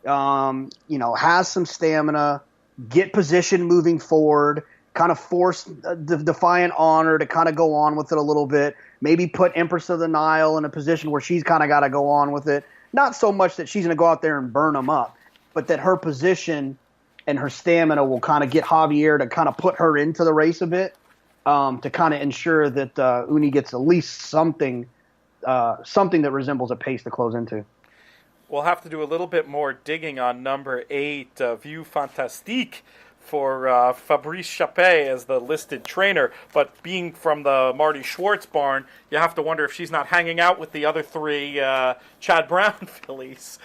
has some stamina, get position moving forward, kind of force the Defiant Honor to kind of go on with it a little bit, maybe put Empress of the Nile in a position where she's kind of got to go on with it. Not so much that she's going to go out there and burn them up, but that her position and her stamina will kind of get Javier to kind of put her into the race a bit, to kind of ensure that Uni gets at least something that resembles a pace to close into. We'll have to do a little bit more digging on number 8, View Fantastique, for Fabrice Chappé as the listed trainer. But being from the Marty Schwartz barn, you have to wonder if she's not hanging out with the other 3 Chad Brown fillies.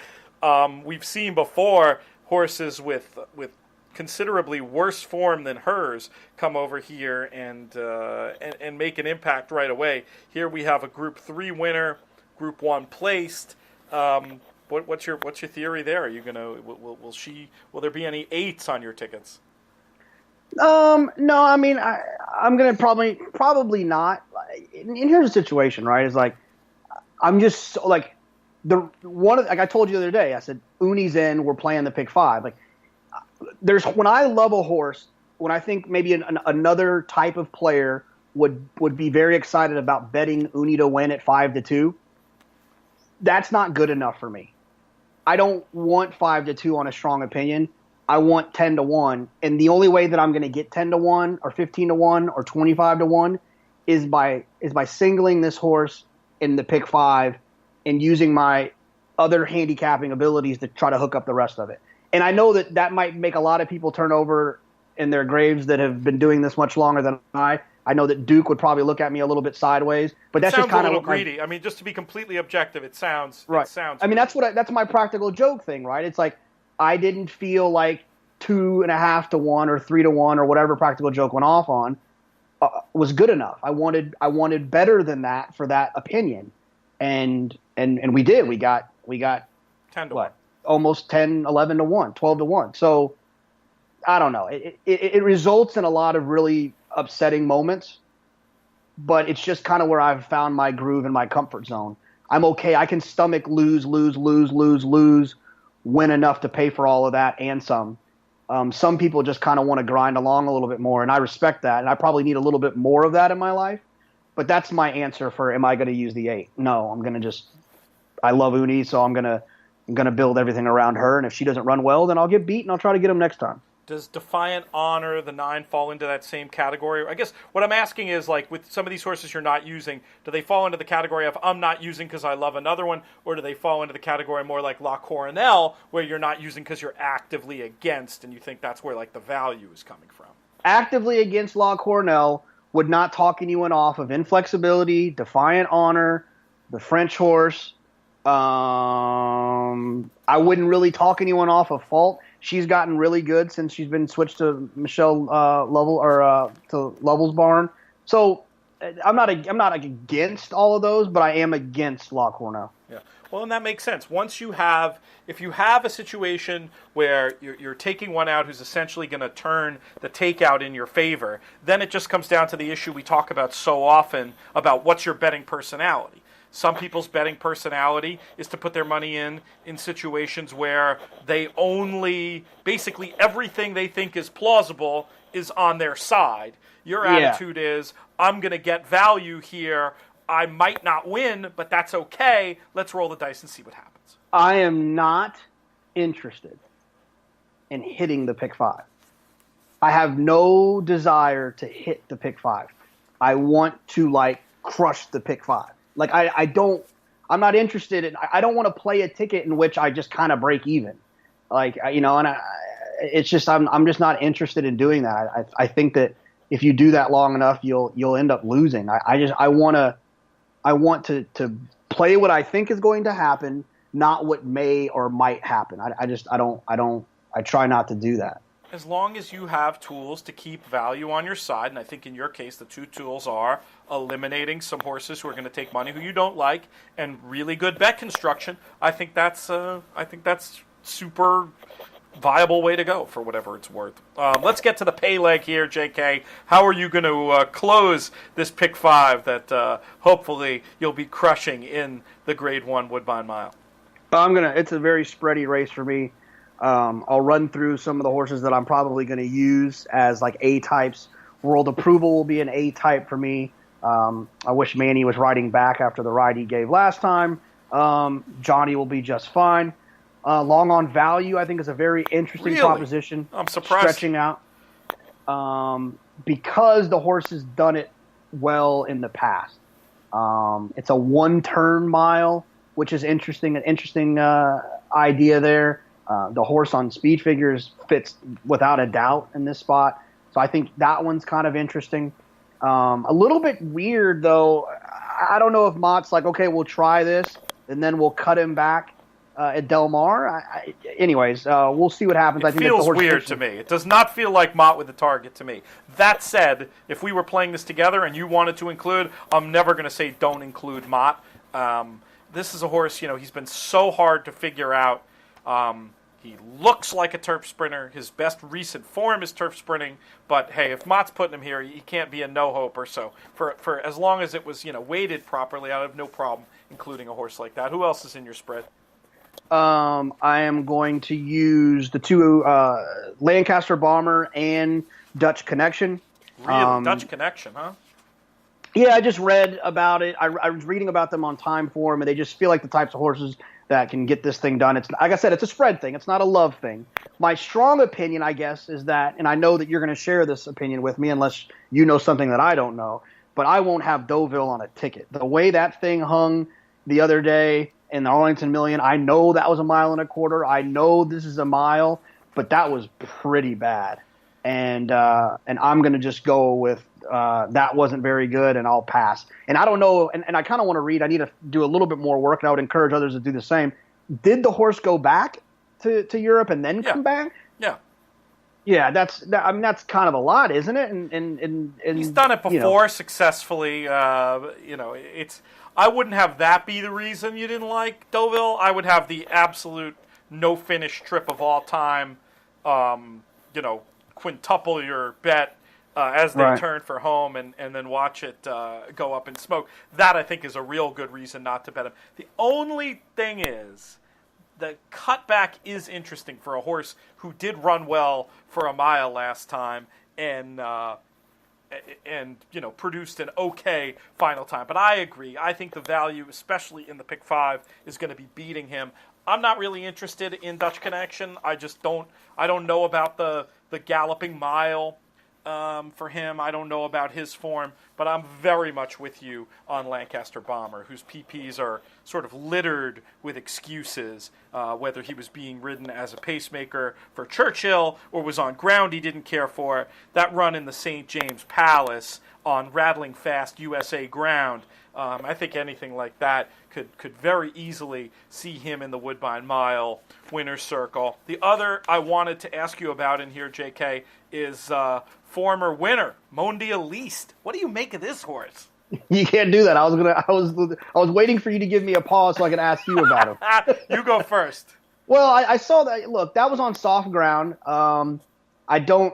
We've seen before horses with considerably worse form than hers come over here and make an impact right away. Here we have a Group 3 winner, Group 1 placed. What's your theory there? Are you gonna will there be any 8s on your tickets? No, I mean I'm gonna probably not. And here's the situation, right? Is like I'm just like like I told you the other day. I said Uni's in. We're playing the pick 5. Like when I love a horse, when I think maybe another type of player would be very excited about betting Uni to win at 5-2. That's not good enough for me. I don't want 5-2 on a strong opinion. I want 10-1, and the only way that I'm going to get 10-1 or 15-1 or 25-1 is by singling this horse in the pick 5 and using my other handicapping abilities to try to hook up the rest of it. And I know that might make a lot of people turn over in their graves that have been doing this much longer than I. I know that Duke would probably look at me a little bit sideways, but that's just kind of a little greedy. I mean, just to be completely objective, it sounds right. I mean, that's my practical joke thing, right? It's like I didn't feel like 2.5-1 or 3-1 or whatever practical joke went off on was good enough. I wanted better than that for that opinion, and we did. We got 10-1, almost 10, 11-1, 12-1. So I don't know. It results in a lot of really upsetting moments, but it's just kind of where I've found my groove and my comfort zone. I'm okay. I can stomach lose, win enough to pay for all of that and some. Some people just kind of want to grind along a little bit more, and I respect that, and I probably need a little bit more of that in my life. But that's my answer for am I going to use the 8? No, I'm going to I love Uni, so I'm going to build everything around her, and if she doesn't run well, then I'll get beat, and I'll try to get him next time. Does Defiant Honor, the 9, fall into that same category? I guess what I'm asking is, like, with some of these horses you're not using, do they fall into the category of I'm not using because I love another one, or do they fall into the category more like La Coronelle, where you're not using because you're actively against, and you think that's where, like, the value is coming from? Actively against La Coronelle, would not talk anyone off of inflexibility, Defiant Honor, the French horse. I wouldn't really talk anyone off of Fault. She's gotten really good since she's been switched to Michelle Lovell or to Lovell's barn. So I'm not against all of those, but I am against La Coronelle. Yeah. Well, and that makes sense. If you have a situation where you're taking one out who's essentially going to turn the takeout in your favor, then it just comes down to the issue we talk about so often about what's your betting personality. Some people's betting personality is to put their money in situations where they only, basically everything they think is plausible is on their side. Your attitude is, I'm going to get value here. I might not win, but that's okay. Let's roll the dice and see what happens. I am not interested in hitting the pick 5. I have no desire to hit the pick 5. I want to, crush the pick 5. I'm not interested in, I don't want to play a ticket in which I just kind of break even. It's just, I'm just not interested in doing that. I think that if you do that long enough, you'll end up losing. I want to play what I think is going to happen, not what may or might happen. I try not to do that. as long as you have tools to keep value on your side, and I think in your case the two tools are eliminating some horses who are going to take money who you don't like, and really good bet construction. I think that's super viable way to go for whatever it's worth. Let's get to the pay leg here, JK. How are you going to close this pick 5 that hopefully you'll be crushing in the Grade 1 Woodbine Mile? It's a very spready race for me. I'll run through some of the horses that I'm probably going to use as like A types. World Approval will be an A type for me. I wish Manny was riding back after the ride he gave last time. Johnny will be just fine. Long on Value, I think, is a very interesting proposition. I'm surprised. Stretching out. Because the horse has done it well in the past. It's a one-turn mile, which is interesting. An interesting idea there. The horse on Speed Figures fits without a doubt in this spot. So I think that one's kind of interesting. A little bit weird, though. I don't know if Mott's like, okay, we'll try this, and then we'll cut him back at Del Mar. Anyways, we'll see what happens. It feels weird to me. It does not feel like Mott with the target to me. That said, if we were playing this together and you wanted to include, I'm never going to say don't include Mott. This is a horse, he's been so hard to figure out. He looks like a turf sprinter. His best recent form is turf sprinting. But, hey, if Mott's putting him here, he can't be a no-hoper. So for as long as it was, weighted properly, I have no problem including a horse like that. Who else is in your spread? I am going to use the two Lancaster Bomber and Dutch Connection. Really? Dutch Connection, huh? Yeah, I just read about it. I was reading about them on Time Form, and they just feel like the types of horses that can get this thing done. It's like I said, it's a spread thing. It's not a love thing. My strong opinion, I guess, is that, and I know that you're going to share this opinion with me unless you know something that I don't know, but I won't have Deauville on a ticket. The way that thing hung the other day in the Arlington Million, I know that was 1.25 miles. I know this is a mile, but that was pretty bad. And I'm going to just go with that wasn't very good, and I'll pass. And I don't know, and I kind of want to read. I need to do a little bit more work, and I would encourage others to do the same. Did the horse go back to Europe and then come back? Yeah. Yeah, that's kind of a lot, isn't it? And he's done it before successfully. It's I wouldn't have that be the reason you didn't like Deauville. I would have the absolute no finish trip of all time. Quintuple your bet as they turn for home and then watch it go up in smoke. That, I think, is a real good reason not to bet him. The only thing is the cutback is interesting for a horse who did run well for a mile last time and produced an okay final time. But I agree. I think the value, especially in the pick 5, is going to be beating him. I'm not really interested in Dutch Connection. I don't know about the galloping mile for him. I don't know about his form, but I'm very much with you on Lancaster Bomber, whose PPs are sort of littered with excuses, whether he was being ridden as a pacemaker for Churchill or was on ground he didn't care for. That run in the St. James Palace on rattling fast USA ground, I think anything like that could very easily see him in the Woodbine Mile winner's circle. The other I wanted to ask you about in here, JK, is former winner Mondia Least. What do you make of this horse? You can't do that. I was waiting for you to give me a pause so I could ask you about him. You go first. Well, I saw that. Look, that was on soft ground. I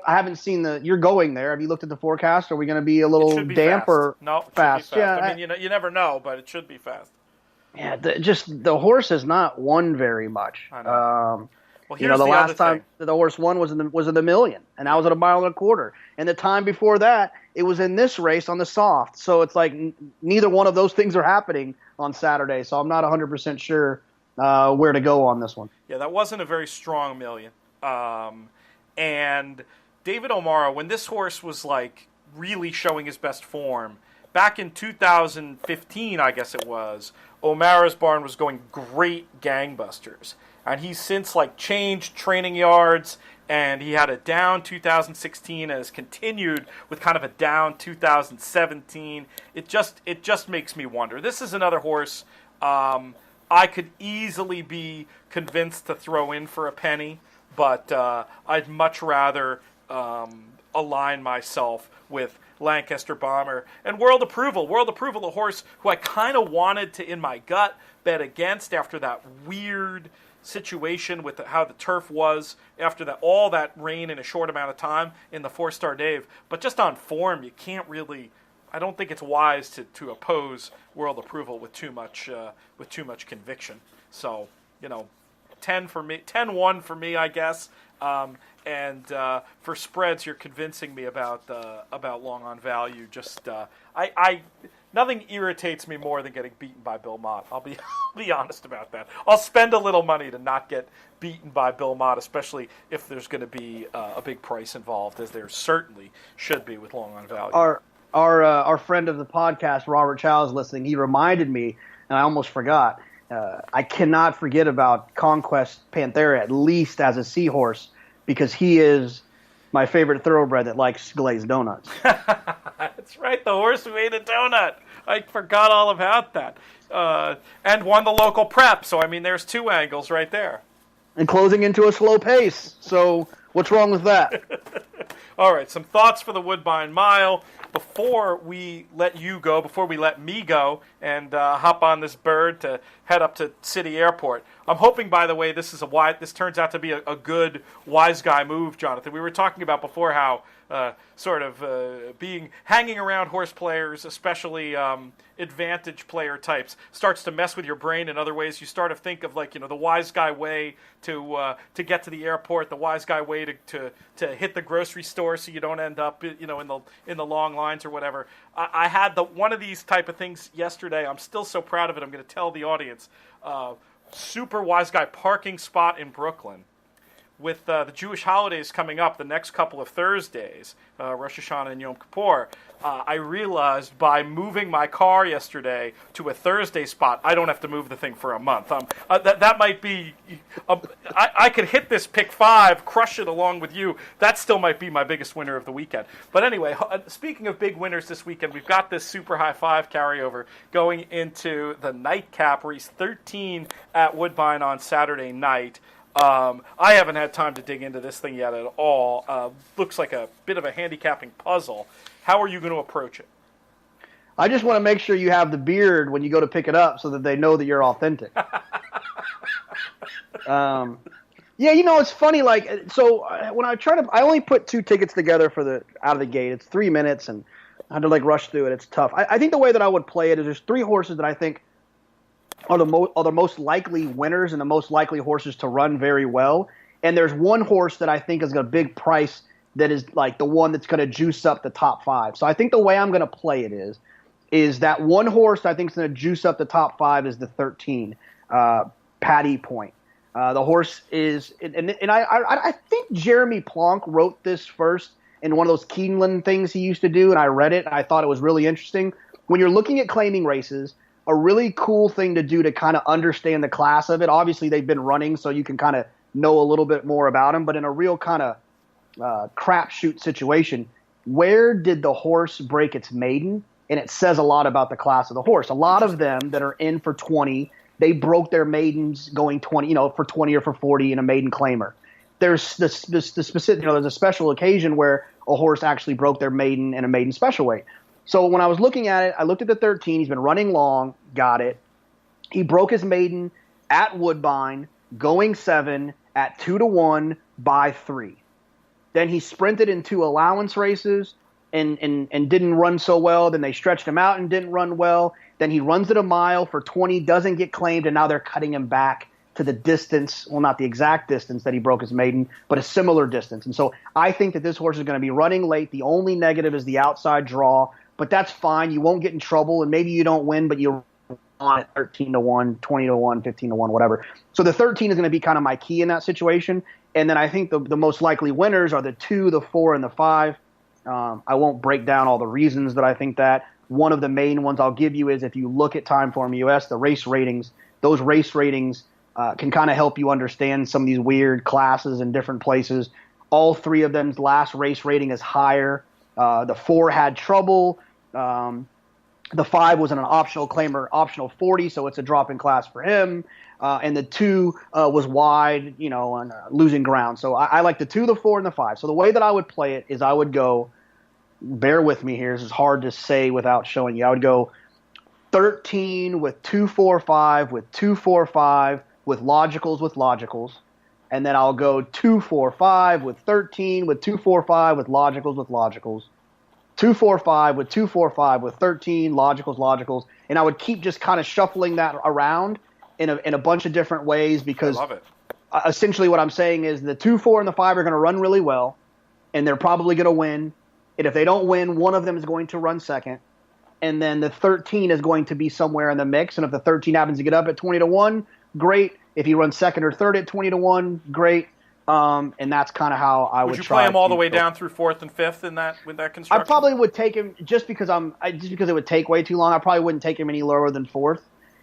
haven't seen you're going there. Have you looked at the forecast? Are we going to be a little damp fast. or no, it fast? Should be fast. I mean, you never know, but it should be fast. Yeah, the horse has not won very much. I know. Well, here's the the last other time thing. the horse won was in the Million, and that was at 1.25 miles. And the time before that, it was in this race on the soft. So it's like neither one of those things are happening on Saturday. So I'm not 100% sure where to go on this one. Yeah, that wasn't a very strong Million. And David O'Mara, when this horse was like really showing his best form, back in 2015, I guess it was, O'Mara's barn was going great gangbusters. And he's since changed training yards, and he had a down 2016 and has continued with kind of a down 2017. It just makes me wonder. This is another horse I could easily be convinced to throw in for a penny, but I'd much rather align myself with Lancaster Bomber and World Approval. World Approval, a horse who I kind of wanted to, in my gut, bet against after that weird situation with how the turf was after all that rain in a short amount of time in the 4-star Dave. But just on form, you can't really. I don't think it's wise to oppose World Approval with too much conviction. So 10 for me, 10-1 for me, I guess. And for spreads, you're convincing me about long on value. Just nothing irritates me more than getting beaten by Bill Mott. I'll be honest about that. I'll spend a little money to not get beaten by Bill Mott, especially if there's going to be a big price involved, as there certainly should be with long on value. Our friend of the podcast, Robert Chow, is listening. He reminded me, and I almost forgot. I cannot forget about Conquest Panthera, at least as a seahorse, because he is my favorite thoroughbred that likes glazed donuts. That's right, the horse who ate a donut. I forgot all about that. And won the local prep, so I mean, there's two angles right there. And closing into a slow pace, so what's wrong with that? All right, some thoughts for the Woodbine Mile. Before we let you go, before we let me go and hop on this bird to head up to City Airport, I'm hoping, by the way, this turns out to be a good wise guy move, Jonathan. We were talking about before how hanging around horse players, especially advantage player types, starts to mess with your brain in other ways. You start to think of the wise guy way to get to the airport, the wise guy way to hit the grocery store so you don't end up in the long lines or whatever. I had one of these type of things yesterday. I'm still so proud of it. I'm going to tell the audience. Super wise guy parking spot in Brooklyn. With the Jewish holidays coming up the next couple of Thursdays, Rosh Hashanah and Yom Kippur, I realized by moving my car yesterday to a Thursday spot, I don't have to move the thing for a month. That might be, I could hit this pick 5, crush it along with you. That still might be my biggest winner of the weekend. But anyway, speaking of big winners this weekend, we've got this super high 5 carryover going into the nightcap race 13 at Woodbine on Saturday night. I haven't had time to dig into this thing yet at all. Looks like a bit of a handicapping puzzle. How are you going to approach it? I just want to make sure you have the beard when you go to pick it up so that they know that you're authentic. Yeah, it's funny. When I only put 2 tickets together out of the gate. It's 3 minutes, and I had to rush through it. It's tough. I think the way that I would play it is there's 3 horses that I think are the most likely winners and the most likely horses to run very well. And there's one horse that I think is a big price that is the one that's going to juice up the top 5. So I think the way I'm going to play it is that one horse that I think is going to juice up the top 5 is the 13, Patty Point. The horse is, and I think Jeremy Plonk wrote this first in one of those Keeneland things he used to do, and I read it, and I thought it was really interesting. When you're looking at claiming races, a really cool thing to do to kind of understand the class of it. Obviously, they've been running, so you can kind of know a little bit more about them. But in a real kind of crapshoot situation, where did the horse break its maiden? And it says a lot about the class of the horse. A lot of them that are in for 20, they broke their maidens going 20, for 20 or for 40 in a maiden claimer. There's the specific, there's a special occasion where a horse actually broke their maiden in a maiden special weight. So when I was looking at it, I looked at the 13. He's been running long, got it. He broke his maiden at Woodbine, going 7 at 2-1 by 3. Then he sprinted in 2 allowance races and didn't run so well. Then they stretched him out and didn't run well. Then he runs it a mile for 20, doesn't get claimed, and now they're cutting him back to the distance, well, not the exact distance that he broke his maiden, but a similar distance. And so I think that this horse is going to be running late. The only negative is the outside draw. But that's fine. You won't get in trouble, and maybe you don't win, but you're on at 13-1, 20-1, 15-1, whatever. So the 13 is going to be kind of my key in that situation. And then I think the most likely winners are the 2, the 4, and the 5. I won't break down all the reasons that I think that. One of the main ones I'll give you is if you look at Timeform US, the race ratings, those race ratings can kind of help you understand some of these weird classes in different places. All 3 of them's last race rating is higher. The 4 had trouble. The 5 was an optional claimer, optional 40, so it's a drop in class for him. And the 2 was wide, and losing ground. So I like the 2, the 4, and the 5. So the way that I would play it is I would go, bear with me here, this is hard to say without showing you. I would go 13 with 2, 4, 5, with 2, 4, 5, with logicals. And then I'll go 2, 4, 5 with 13, with 2, 4, 5, with logicals. 2, 4, 5 with 2, 4, 5 with 13, logicals. And I would keep just kind of shuffling that around in a bunch of different ways because I love it. Essentially what I'm saying is the 2, 4, and the 5 are going to run really well, and they're probably going to win. And if they don't win, one of them is going to run second. And then the 13 is going to be somewhere in the mix. And if the 13 happens to get up at 20-1, great. If he runs second or third at 20-1, great. And that's kind of how I would try. Would you play him all the way down through 4th and 5th with that construction? I probably would take him just because it would take way too long. I probably wouldn't take him any lower than 4th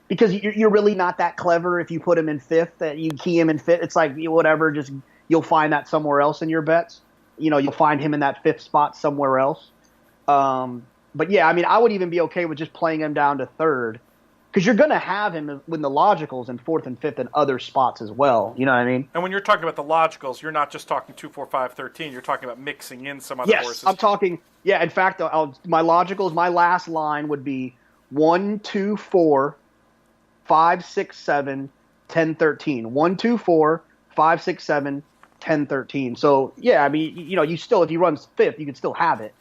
because you're really not that clever if you put him in 5th. That you key him in 5th. It's like whatever. Just you'll find that somewhere else in your bets. You'll find him in that 5th spot somewhere else. But yeah, I mean, I would even be okay with just playing him down to 3rd. Because you're going to have him with the logicals in 4th and 5th and other spots as well. You know what I mean? And when you're talking about the logicals, you're not just talking 2, 4, 5, 13. You're talking about mixing in some other horses. Yes, I'm talking. Yeah, in fact, my logicals, my last line would be 1, 2, 4, 5, 6, 7, 10, 13. 1, 2, 4, 5, 6, 7, 10, 13. So yeah, I mean, you still, if he runs 5th, you could still have it.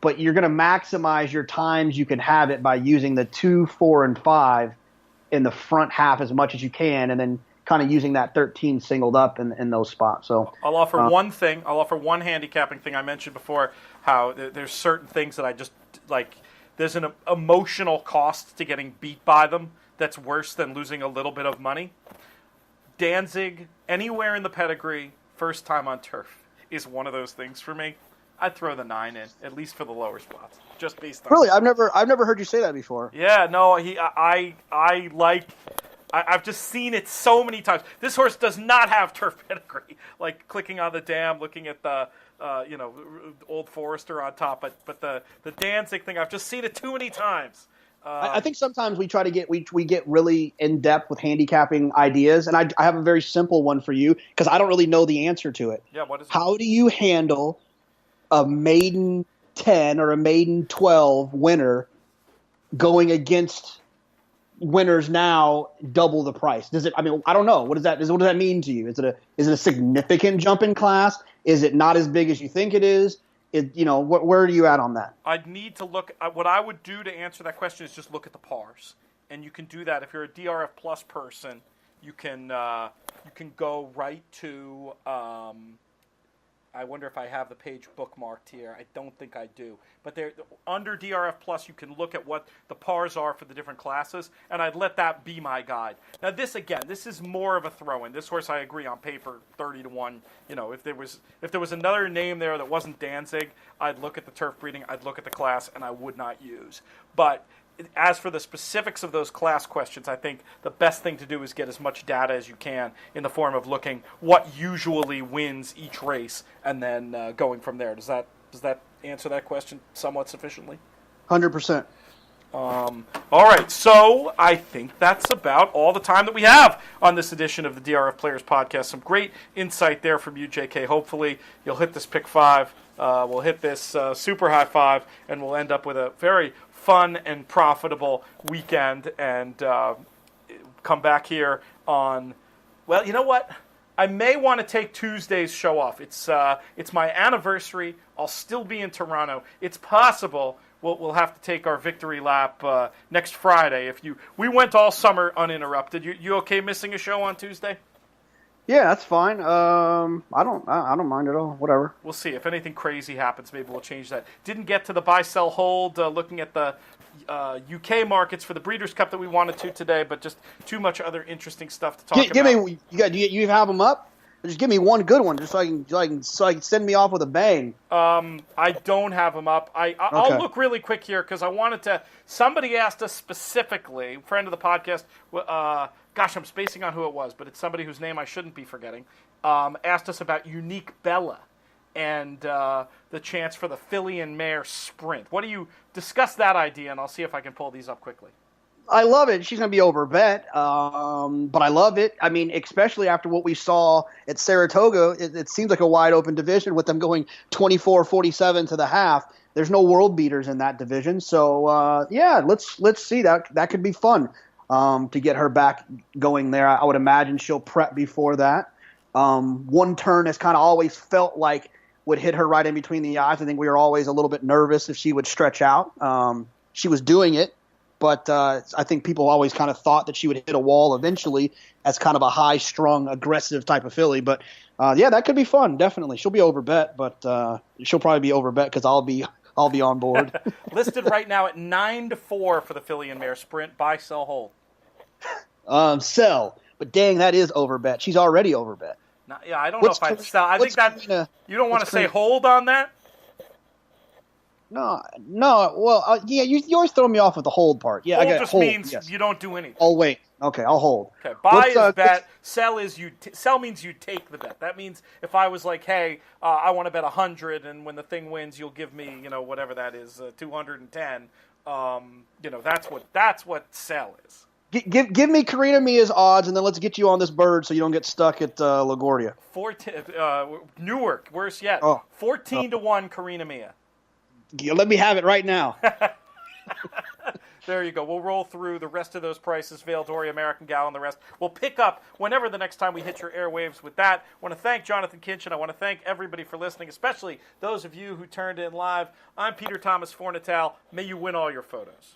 But you're going to maximize your times you can have it by using the 2, 4, and 5 in the front half as much as you can, and then kind of using that 13 singled up in those spots. So I'll offer one thing. I'll offer one handicapping thing. I mentioned before how there's certain things that I just like. There's an emotional cost to getting beat by them that's worse than losing a little bit of money. Danzig, anywhere in the pedigree, first time on turf, is one of those things for me. I'd throw the 9 in, at least for the lower spots, just based on. Really, I've never heard you say that before. Yeah, no, I've just seen it so many times. This horse does not have turf pedigree. Like clicking on the dam, looking at the Old Forester on top, but the Danzig thing, I've just seen it too many times. I think sometimes we try to get we get really in depth with handicapping ideas, and I have a very simple one for you because I don't really know the answer to it. Yeah, what is it? How do you handle a maiden 10 or a maiden 12 winner going against winners now double the price? Does it? I mean, I don't know. What does that mean to you? Is it a significant jump in class? Is it not as big as you think it is? Where are you at on that? I'd need to look. What I would do to answer that question is just look at the pars, and you can do that if you're a DRF plus person. You can go right to. I wonder if I have the page bookmarked here. I don't think I do. But under DRF Plus, you can look at what the pars are for the different classes, and I'd let that be my guide. Now, this is more of a throw-in. This horse, I agree, on paper, 30-1. If there was another name there that wasn't Danzig, I'd look at the turf breeding, I'd look at the class, and I would not use. But as for the specifics of those class questions, I think the best thing to do is get as much data as you can in the form of looking what usually wins each race, and then going from there. Does that answer that question somewhat sufficiently? 100%. All right, so I think that's about all the time that we have on this edition of the DRF Players Podcast. Some great insight there from you, JK. Hopefully you'll hit this pick 5. We'll hit this super high 5, and we'll end up with a very fun and profitable weekend, and come back here on. Well, you know what? I may want to take Tuesday's show off. It's my anniversary. I'll still be in Toronto. It's possible we'll have to take our victory lap next Friday. We went all summer uninterrupted. You okay missing a show on Tuesday? Yeah, that's fine. I don't mind at all. Whatever. We'll see. If anything crazy happens, maybe we'll change that. Didn't get to the buy, sell, hold, looking at the UK markets for the Breeders' Cup that we wanted to today, but just too much other interesting stuff to talk about. You have them up? Just give me one good one, just so I can send me off with a bang. I don't have them up. I'll look really quick here because I wanted to. Somebody asked us specifically, friend of the podcast. Gosh, I'm spacing on who it was, but it's somebody whose name I shouldn't be forgetting. Asked us about Unique Bella, and the chance for the filly and mare sprint. What do you discuss that idea, and I'll see if I can pull these up quickly. I love it. She's going to be overbet, but I love it. I mean, especially after what we saw at Saratoga, it seems like a wide open division with them going 24-47 to the half. There's no world beaters in that division, so let's see that. That could be fun to get her back going there. I would imagine she'll prep before that. One turn has kind of always felt like would hit her right in between the eyes. I think we were always a little bit nervous if she would stretch out. She was doing it. But I think people always kind of thought that she would hit a wall eventually as kind of a high-strung, aggressive type of filly. But, that could be fun, definitely. She'll be overbet, but she'll probably be overbet because I'll be on board. Listed right now at 9-4 for the filly and mare sprint. Buy, sell, hold. Sell. But, dang, that is overbet. She's already overbet. I don't know if I'd sell. I think that you don't want to say hold on that? No. Well, you always throw me off with the hold part. Yeah, hold I got just hold. means Yes. you don't do anything. I'll wait. Okay, I'll hold. Okay, buy is bet. Sell is sell means you take the bet. That means if I was like, hey, I want to bet 100, and when the thing wins, you'll give me, whatever that is, 210. That's what sell is. Give me Karina Mia's odds, and then let's get you on this bird so you don't get stuck at LaGuardia. Newark, worse yet. 14-1 Karina Mia. Let me have it right now. There you go. We'll roll through the rest of those prices, Vale, Dory, American Gal, and the rest. We'll pick up whenever the next time we hit your airwaves with that. I want to thank Jonathan Kinchin. I want to thank everybody for listening, especially those of you who turned in live. I'm Peter Thomas Fornatal. May you win all your photos.